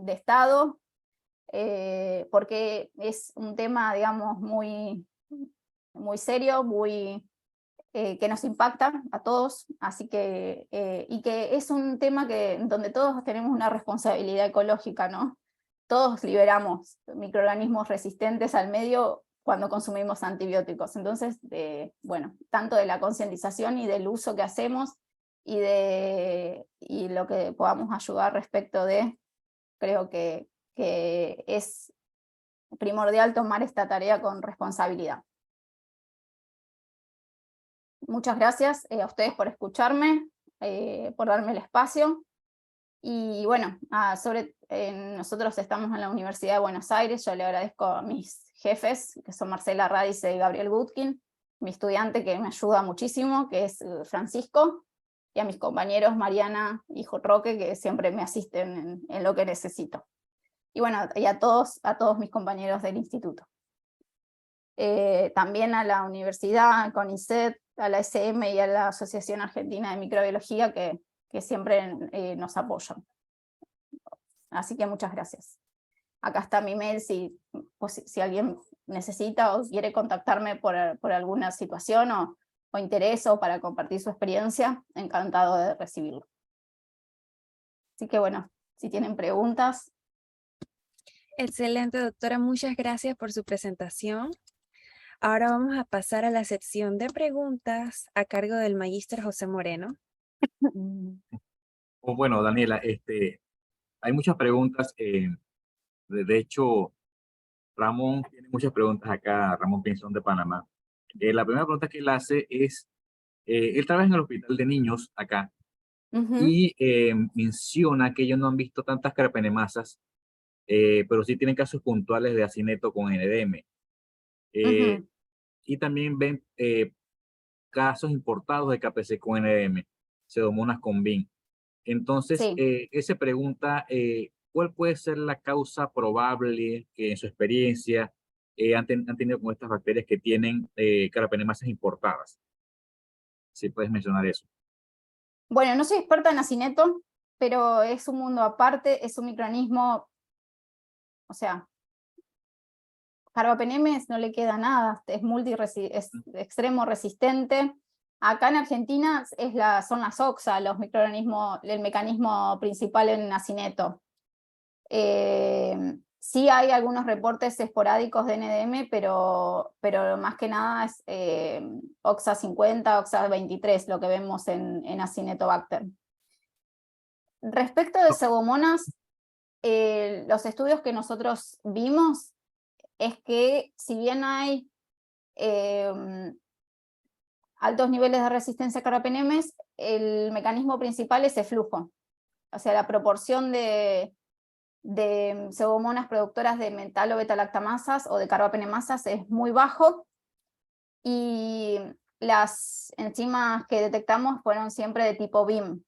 Estado, porque es un tema, digamos, muy serio, que nos impacta a todos, así que, y que es un tema donde todos tenemos una responsabilidad ecológica, ¿no? Todos liberamos microorganismos resistentes al medio cuando consumimos antibióticos. Entonces, bueno, tanto de la concientización y del uso que hacemos y lo que podamos ayudar respecto creo que es primordial tomar esta tarea con responsabilidad. Muchas gracias a ustedes por escucharme, por darme el espacio. Y bueno, nosotros estamos en la Universidad de Buenos Aires, yo le agradezco a mis jefes, que son Marcela Radice y Gabriel Gutkin, mi estudiante que me ayuda muchísimo, que es Francisco, y a mis compañeros Mariana y Roque, que siempre me asisten en lo que necesito. Y bueno, y a todos mis compañeros del instituto. También a la universidad, con CONICET, a la SM y a la Asociación Argentina de Microbiología que siempre nos apoyan. Así que muchas gracias. Acá está mi mail si alguien necesita o quiere contactarme por alguna situación o interés o para compartir su experiencia, encantado de recibirlo. Así que bueno, si tienen preguntas. Excelente, doctora. Muchas gracias por su presentación. Ahora vamos a pasar a la sección de preguntas a cargo del magíster José Moreno. Bueno, Daniela, hay muchas preguntas. De hecho, Ramón tiene muchas preguntas acá, Ramón Pinzón de Panamá. La primera pregunta que él hace es, él trabaja en el hospital de niños acá Ujú, y menciona que ellos no han visto tantas carapenemasas, pero sí tienen casos puntuales de acineto con NDM. Eh, ujú. y también ven casos importados de KPC con NDM, pseudomonas con BIN. Entonces, Sí. él se pregunta cuál puede ser la causa probable que en su experiencia han tenido con estas bacterias que tienen carapenemasas importadas. Si puedes mencionar eso. Bueno, no soy experta en acineto, pero es un mundo aparte, es un microorganismo, o sea, Carbapenemes no le queda nada, es extremo resistente. Acá en Argentina son las OXA, los microorganismos, el mecanismo principal en acineto. Sí hay algunos reportes esporádicos de NDM, pero más que nada es OXA 50, OXA 23, lo que vemos en Acinetobacter. Respecto de Pseudomonas, los estudios que nosotros vimos es que si bien hay altos niveles de resistencia a carbapenemes, el mecanismo principal es el flujo. O sea, la proporción de pseudomonas productoras de metalo beta-lactamasas o de carbapenemasas es muy bajo, y las enzimas que detectamos fueron siempre de tipo BIM.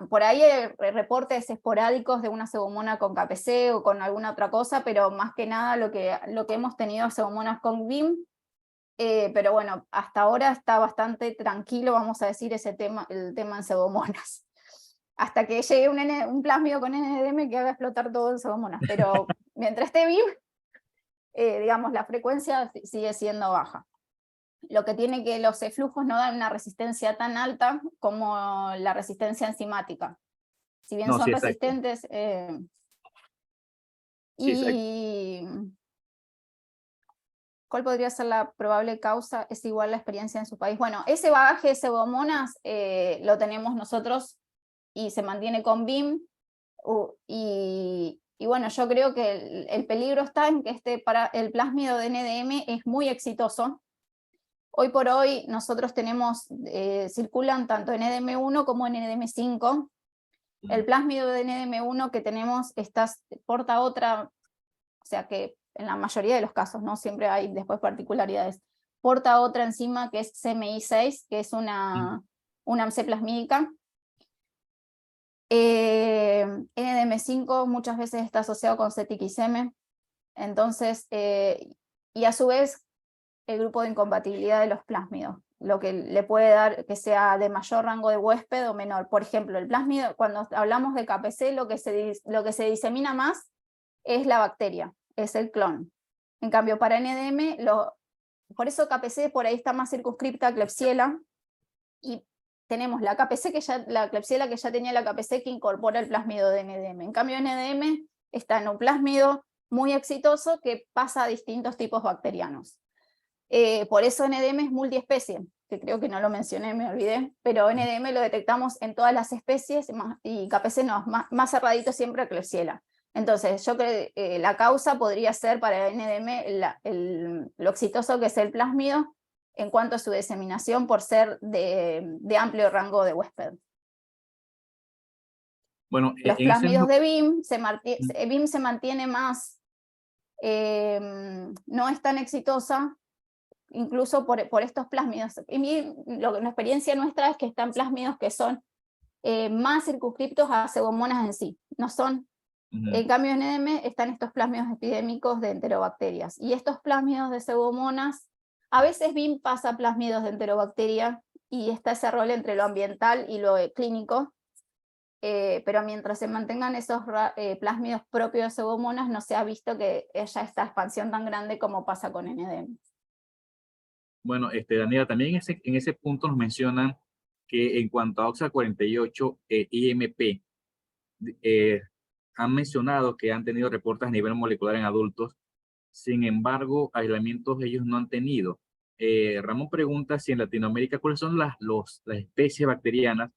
Por ahí hay reportes esporádicos de una pseudomona con KPC o con alguna otra cosa, pero más que nada lo que hemos tenido es pseudomonas con BIM. Pero bueno, hasta ahora está bastante tranquilo, vamos a decir, el tema en pseudomonas. Hasta que llegue un plásmido con NDM que haga explotar todo en pseudomonas. Pero mientras esté BIM, digamos, la frecuencia sigue siendo baja. Lo que tiene que los eflujos no dan una resistencia tan alta como la resistencia enzimática. Si bien No, sí, son exacto. resistentes, Sí, exacto. y ¿cuál podría ser la probable causa? Es igual la experiencia en su país. Bueno, ese bagaje de pseudomonas lo tenemos nosotros y se mantiene con BIM. Y bueno, yo creo que el peligro está en que el plásmido de NDM es muy exitoso. Hoy por hoy nosotros circulan tanto NDM1 como NDM5. El plásmido de NDM1 que tenemos porta otra, o sea que en la mayoría de los casos, no siempre hay después particularidades, porta otra enzima que es CMI6, que es una MC plasmídica. NDM5 muchas veces está asociado con CTXM, entonces, y a su vez el grupo de incompatibilidad de los plásmidos, lo que le puede dar que sea de mayor rango de huésped o menor. Por ejemplo, el plásmido, cuando hablamos de KPC, lo que se disemina más es la bacteria, es el clon. En cambio, para NDM, por eso KPC por ahí está más circunscripta a Klebsiella, y tenemos la Klebsiella que ya tenía la KPC que incorpora el plásmido de NDM. En cambio, NDM está en un plásmido muy exitoso que pasa a distintos tipos bacterianos. Por eso NDM es multiespecie, que creo que no lo mencioné, me olvidé, pero NDM lo detectamos en todas las especies y KPC no, más cerradito siempre a Klebsiella. Entonces, yo creo que la causa podría ser para NDM lo exitoso que es el plásmido en cuanto a su diseminación por ser de amplio rango de huésped. Bueno, Los en ese plásmidos mismo... de BIM se mantiene más, no es tan exitosa, incluso por estos plásmidos. Y la experiencia nuestra es que están plásmidos que son más circunscriptos a pseudomonas en sí. No son, en cambio en NDM están estos plásmidos epidémicos de enterobacterias. Y estos plásmidos de pseudomonas, a veces BIM pasa plásmidos de enterobacteria y está ese rol entre lo ambiental y lo clínico. Pero mientras se mantengan esos plásmidos propios de pseudomonas, no se ha visto que haya esta expansión tan grande como pasa con NDM. Bueno, Daniela, también en ese punto nos mencionan que en cuanto a OXA 48 IMP, eh, han mencionado que han tenido reportes a nivel molecular en adultos. Sin embargo, aislamientos ellos no han tenido. Ramón pregunta si en Latinoamérica, ¿cuáles son las especies bacterianas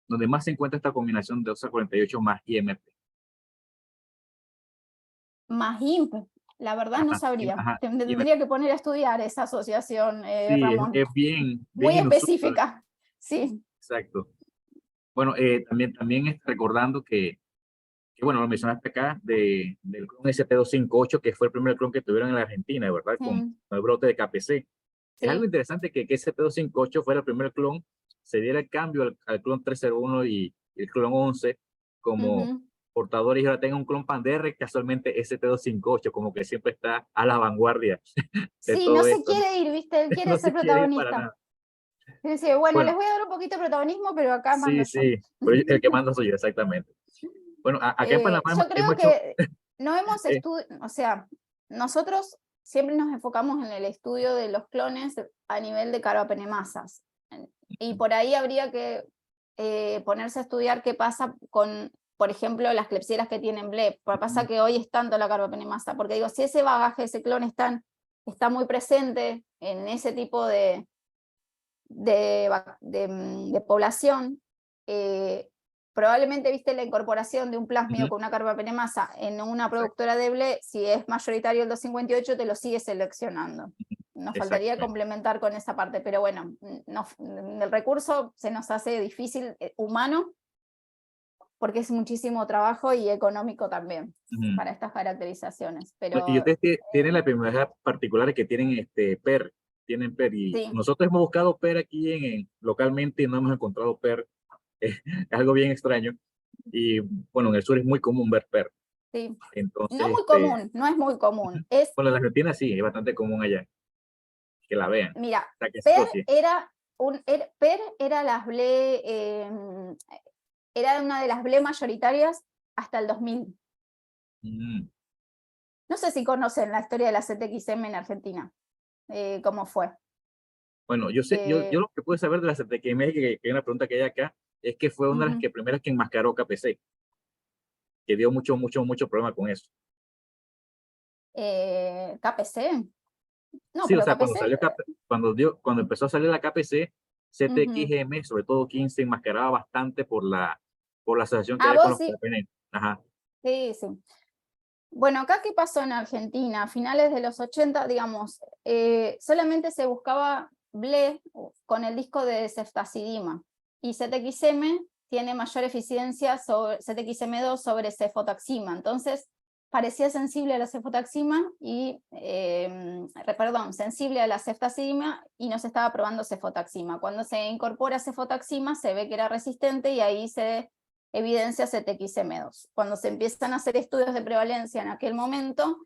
donde más se encuentra esta combinación de OXA 48 más IMP? Más IMP. La verdad no sabría. Ajá, Tendría que poner a estudiar esa asociación, sí, Ramón. es bien, Muy bien inusual, específica. Sí. exacto. Bueno, también recordando bueno, lo mencionaste acá, del clon SP258, que fue el primer clon que tuvieron en la Argentina, ¿verdad? Con el brote de KPC. Es algo Sí. interesante que SP258 fuera el primer clon, se diera el cambio al clon 301 y el clon 11 como Ujú. portadores, y ahora tenga un clon Pandera, casualmente SP258, como que siempre está a la vanguardia de Sí, no todo se esto, ¿no? quiere ir, ¿viste? Él quiere No ser se quiere ir para protagonista. nada. Dice, bueno, les Bueno, voy a dar un poquito de protagonismo, pero acá mando sí, yo. sí, pero el que manda soy yo, exactamente. Bueno, acá en Panamá Yo creo hemos hecho, que no hemos estudiado, o sea, nosotros siempre nos enfocamos en el estudio de los clones a nivel de carbapenemasas. Y por ahí habría que ponerse a estudiar qué pasa con, por ejemplo, las clepsieras que tienen BLEP. Porque pasa que hoy es tanto la carbapenemasa, porque digo, si ese bagaje, ese clon está muy presente en ese tipo de población, probablemente viste la incorporación de un plásmido con una carbapenemasa en una exacto, productora de BLE, si es mayoritario el 258, te lo sigue seleccionando. Nos faltaría exactamente. complementar con esa parte, pero bueno, el recurso se nos hace difícil, humano, porque es muchísimo trabajo y económico también Ujú. para estas caracterizaciones. Y Pero ustedes tienen la primera particular que tienen PER, tienen PER, y sí, nosotros hemos buscado PER aquí localmente y no hemos encontrado PER, es algo bien extraño, y bueno, en el sur es muy común ver PER, sí. No entonces, muy común, no es muy común. Es, bueno, en la Argentina sí, es bastante común allá, que la vean, mira, o sea, que se PER asocie. PER era las BLE, era una de las BLE mayoritarias hasta el 2000. Mm. No sé si conocen la historia de la CTXM en Argentina, cómo fue. Bueno, yo sé, yo Eh, lo que pude saber de la CTQM, que hay una pregunta que hay acá, es que fue una de las ujú. primeras que enmascaró KPC, que dio mucho problema con eso. KPC. No, Sí, o pero sea, KPC. cuando empezó a salir la KPC, Ujú. CTXM, sobre todo 15, enmascaraba bastante por la asociación que Ah, había con vos los sí. terpenes. Ajá. Sí, sí. Bueno, acá qué pasó en Argentina, a finales de los 80, digamos, solamente se buscaba BLE con el disco de ceftazidima, y CTXM tiene mayor eficiencia sobre CTXM2 sobre cefotaxima, entonces parecía sensible a la cefotaxima y, perdón, sensible a la ceftazidima, y no se estaba probando cefotaxima. Cuando se incorpora cefotaxima se ve que era resistente y ahí se evidencia CTXM2. Cuando se empiezan a hacer estudios de prevalencia en aquel momento,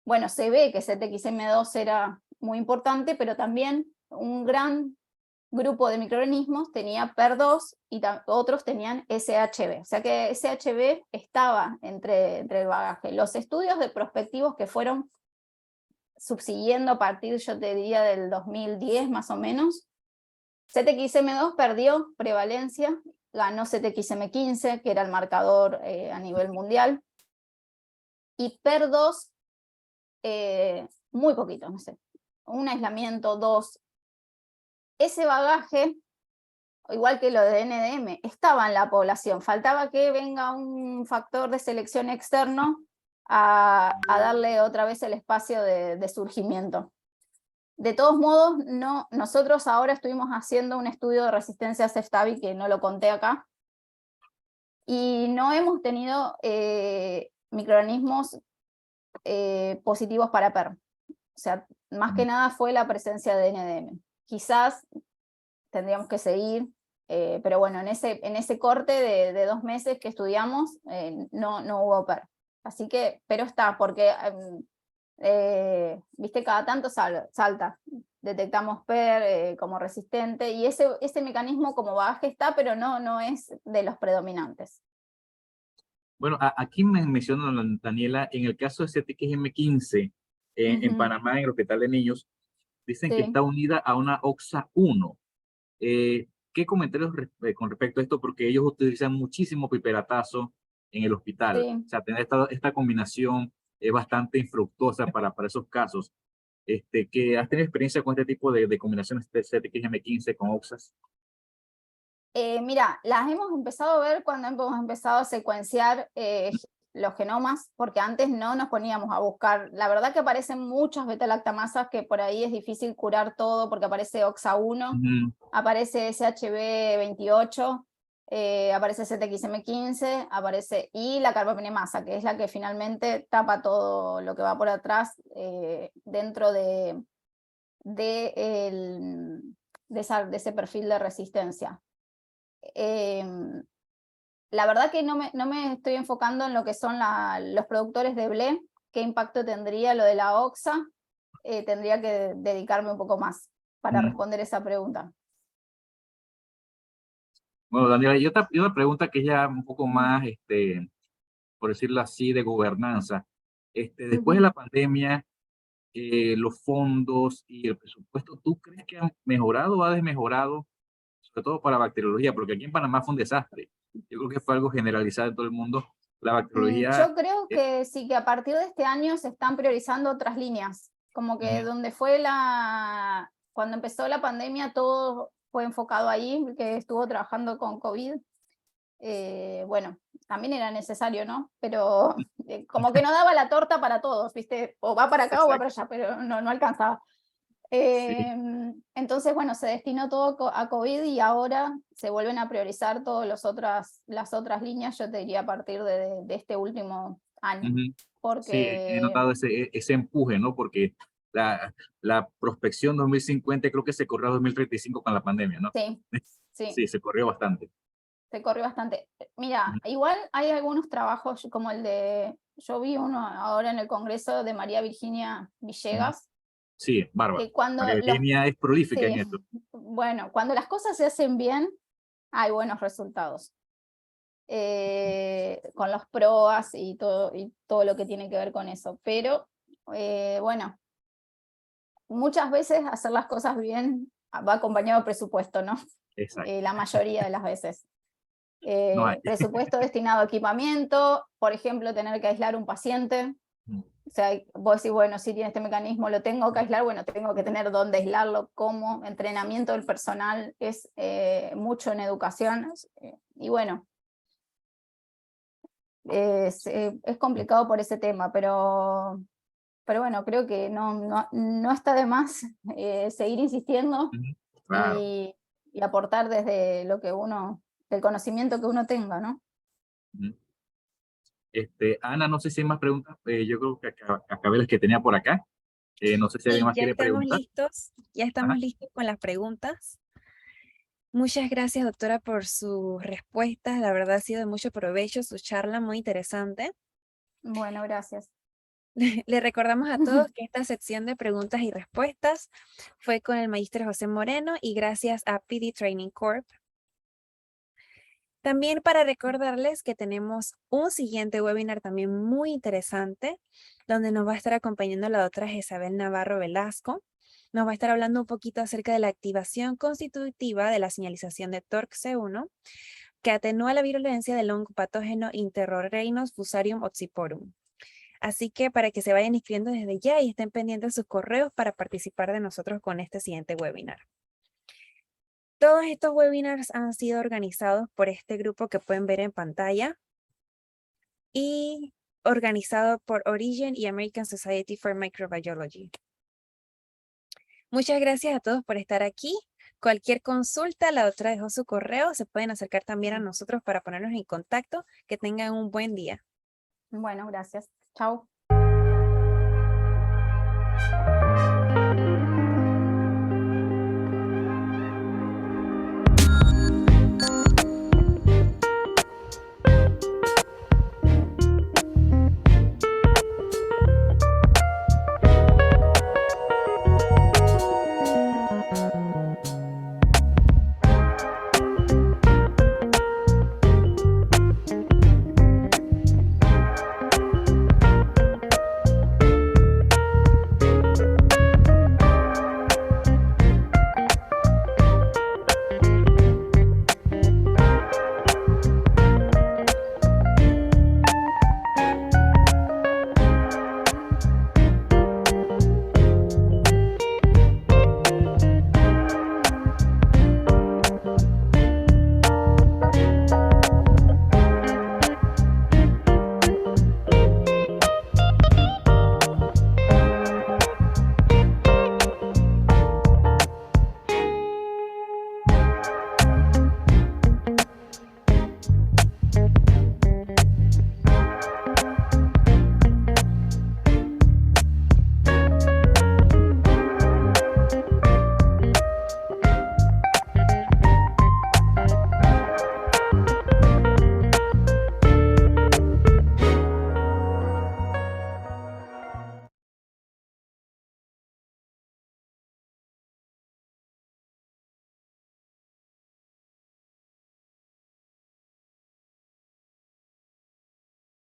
bueno, se ve que CTXM2 era muy importante, pero también un gran grupo de microorganismos tenía PER2 y otros tenían SHB. O sea que SHB estaba entre el bagaje. Los estudios de prospectivos que fueron subsiguiendo a partir, yo te diría, del 2010 más o menos, CTXM2 perdió prevalencia, ganó CTXM15, que era el marcador a nivel mundial, y PER2 muy poquito, no sé, un aislamiento, dos. Ese bagaje, igual que lo de NDM, estaba en la población, faltaba que venga un factor de selección externo a darle otra vez el espacio de surgimiento. De todos modos, no, nosotros ahora estuvimos haciendo un estudio de resistencia a Ceftavi, que no lo conté acá, y no hemos tenido microorganismos positivos para PER. O sea, más que nada fue la presencia de NDM. Quizás tendríamos que seguir, pero bueno, en ese corte de 2 meses que estudiamos, no hubo PER. Así que, pero está, porque viste, cada tanto salta. Detectamos PER como resistente, y ese mecanismo como bagaje está, pero no es de los predominantes. Bueno, aquí me menciona Daniela, en el caso de CTXM15, en Ujú. Panamá, en el Hospital de Niños, dicen que Sí, está unida a una OXA1. ¿Qué comentarios con respecto a esto? Porque ellos utilizan muchísimo piperatazo en el hospital. O sí. sea, tener esta combinación es bastante infructuosa para esos casos. ¿Que has tenido experiencia con este tipo de combinaciones de CTXM15 con OXAS? Mira, las hemos empezado a ver cuando hemos empezado a secuenciar los genomas, porque antes no nos poníamos a buscar. La verdad que aparecen muchas beta-lactamasas que por ahí es difícil curar todo, porque aparece OXA1, aparece SHB28, aparece ZXM15, aparece, y la carbapenemasa, que es la que finalmente tapa todo lo que va por atrás dentro de ese perfil de resistencia. La verdad que no me estoy enfocando en lo que son los productores de BLE, qué impacto tendría lo de la OXA, tendría que dedicarme un poco más para responder esa pregunta. Bueno, Daniela, y otra pregunta que es ya un poco más, por decirlo así, de gobernanza. Después de la pandemia, los fondos y el presupuesto, ¿tú crees que han mejorado o ha desmejorado? Sobre todo para bacteriología, porque aquí en Panamá fue un desastre. Yo creo que fue algo generalizado en todo el mundo. La bacteriología... Yo creo que sí, que a partir de este año se están priorizando otras líneas, como que donde fue cuando empezó la pandemia todo fue enfocado ahí, que estuvo trabajando con COVID. Bueno, también era necesario, ¿no? Pero como que no daba la torta para todos, ¿viste? O va para acá Exacto. o va para allá, pero no alcanzaba. Sí. Entonces, bueno, se destinó todo a COVID y ahora se vuelven a priorizar todas las otras líneas, yo te diría a partir de este último año. Sí, he Porque notado ese empuje, ¿no? Porque la prospección 2050 creo que se corrió a 2035 con la pandemia, ¿no? sí, Sí, se corrió bastante. se corrió bastante. Mira, igual hay algunos trabajos como yo vi uno ahora en el Congreso de María Virginia Villegas, Sí, bárbaro. que cuando María Virginia es prolífica en sí, esto. bueno, cuando las cosas se hacen bien, hay buenos resultados. Con los PROAS y todo lo que tiene que ver con eso. Pero, bueno, muchas veces hacer las cosas bien va acompañado de presupuesto, ¿no? Exacto. La mayoría de las veces. No hay. Presupuesto destinado a equipamiento, por ejemplo, tener que aislar un paciente. O sea, vos decís, bueno, si tiene este mecanismo, lo tengo que aislar, bueno, tengo que tener dónde aislarlo, cómo, entrenamiento del personal, es mucho en educación. Y bueno, es complicado por ese tema, pero bueno, creo que no está de más seguir insistiendo Claro. y aportar desde del conocimiento que uno tenga, ¿no? Ana, no sé si hay más preguntas. Yo creo que acabé las que tenía por acá. No sé si alguien Sí, más quiere preguntar. ya Ajá. estamos listos con las preguntas. Muchas gracias, doctora, por sus respuestas. La verdad ha sido de mucho provecho su charla, muy interesante. Bueno, gracias. Le recordamos a todos que esta sección de preguntas y respuestas fue con el magíster José Moreno y gracias a PD Training Corp. También para recordarles que tenemos un siguiente webinar también muy interesante, donde nos va a estar acompañando la doctora Jezabel Navarro Velasco. Nos va a estar hablando un poquito acerca de la activación constitutiva de la señalización de TORC-C1, que atenúa la virulencia del hongo patógeno Interrorhinus fusarium oxyporum. Así que para que se vayan inscribiendo desde ya y estén pendientes de sus correos para participar de nosotros con este siguiente webinar. Todos estos webinars han sido organizados por este grupo que pueden ver en pantalla y organizado por Origin y American Society for Microbiology. Muchas gracias a todos por estar aquí. Cualquier consulta, la doctora dejó su correo, se pueden acercar también a nosotros para ponernos en contacto. Que tengan un buen día. Bueno, gracias. Chao.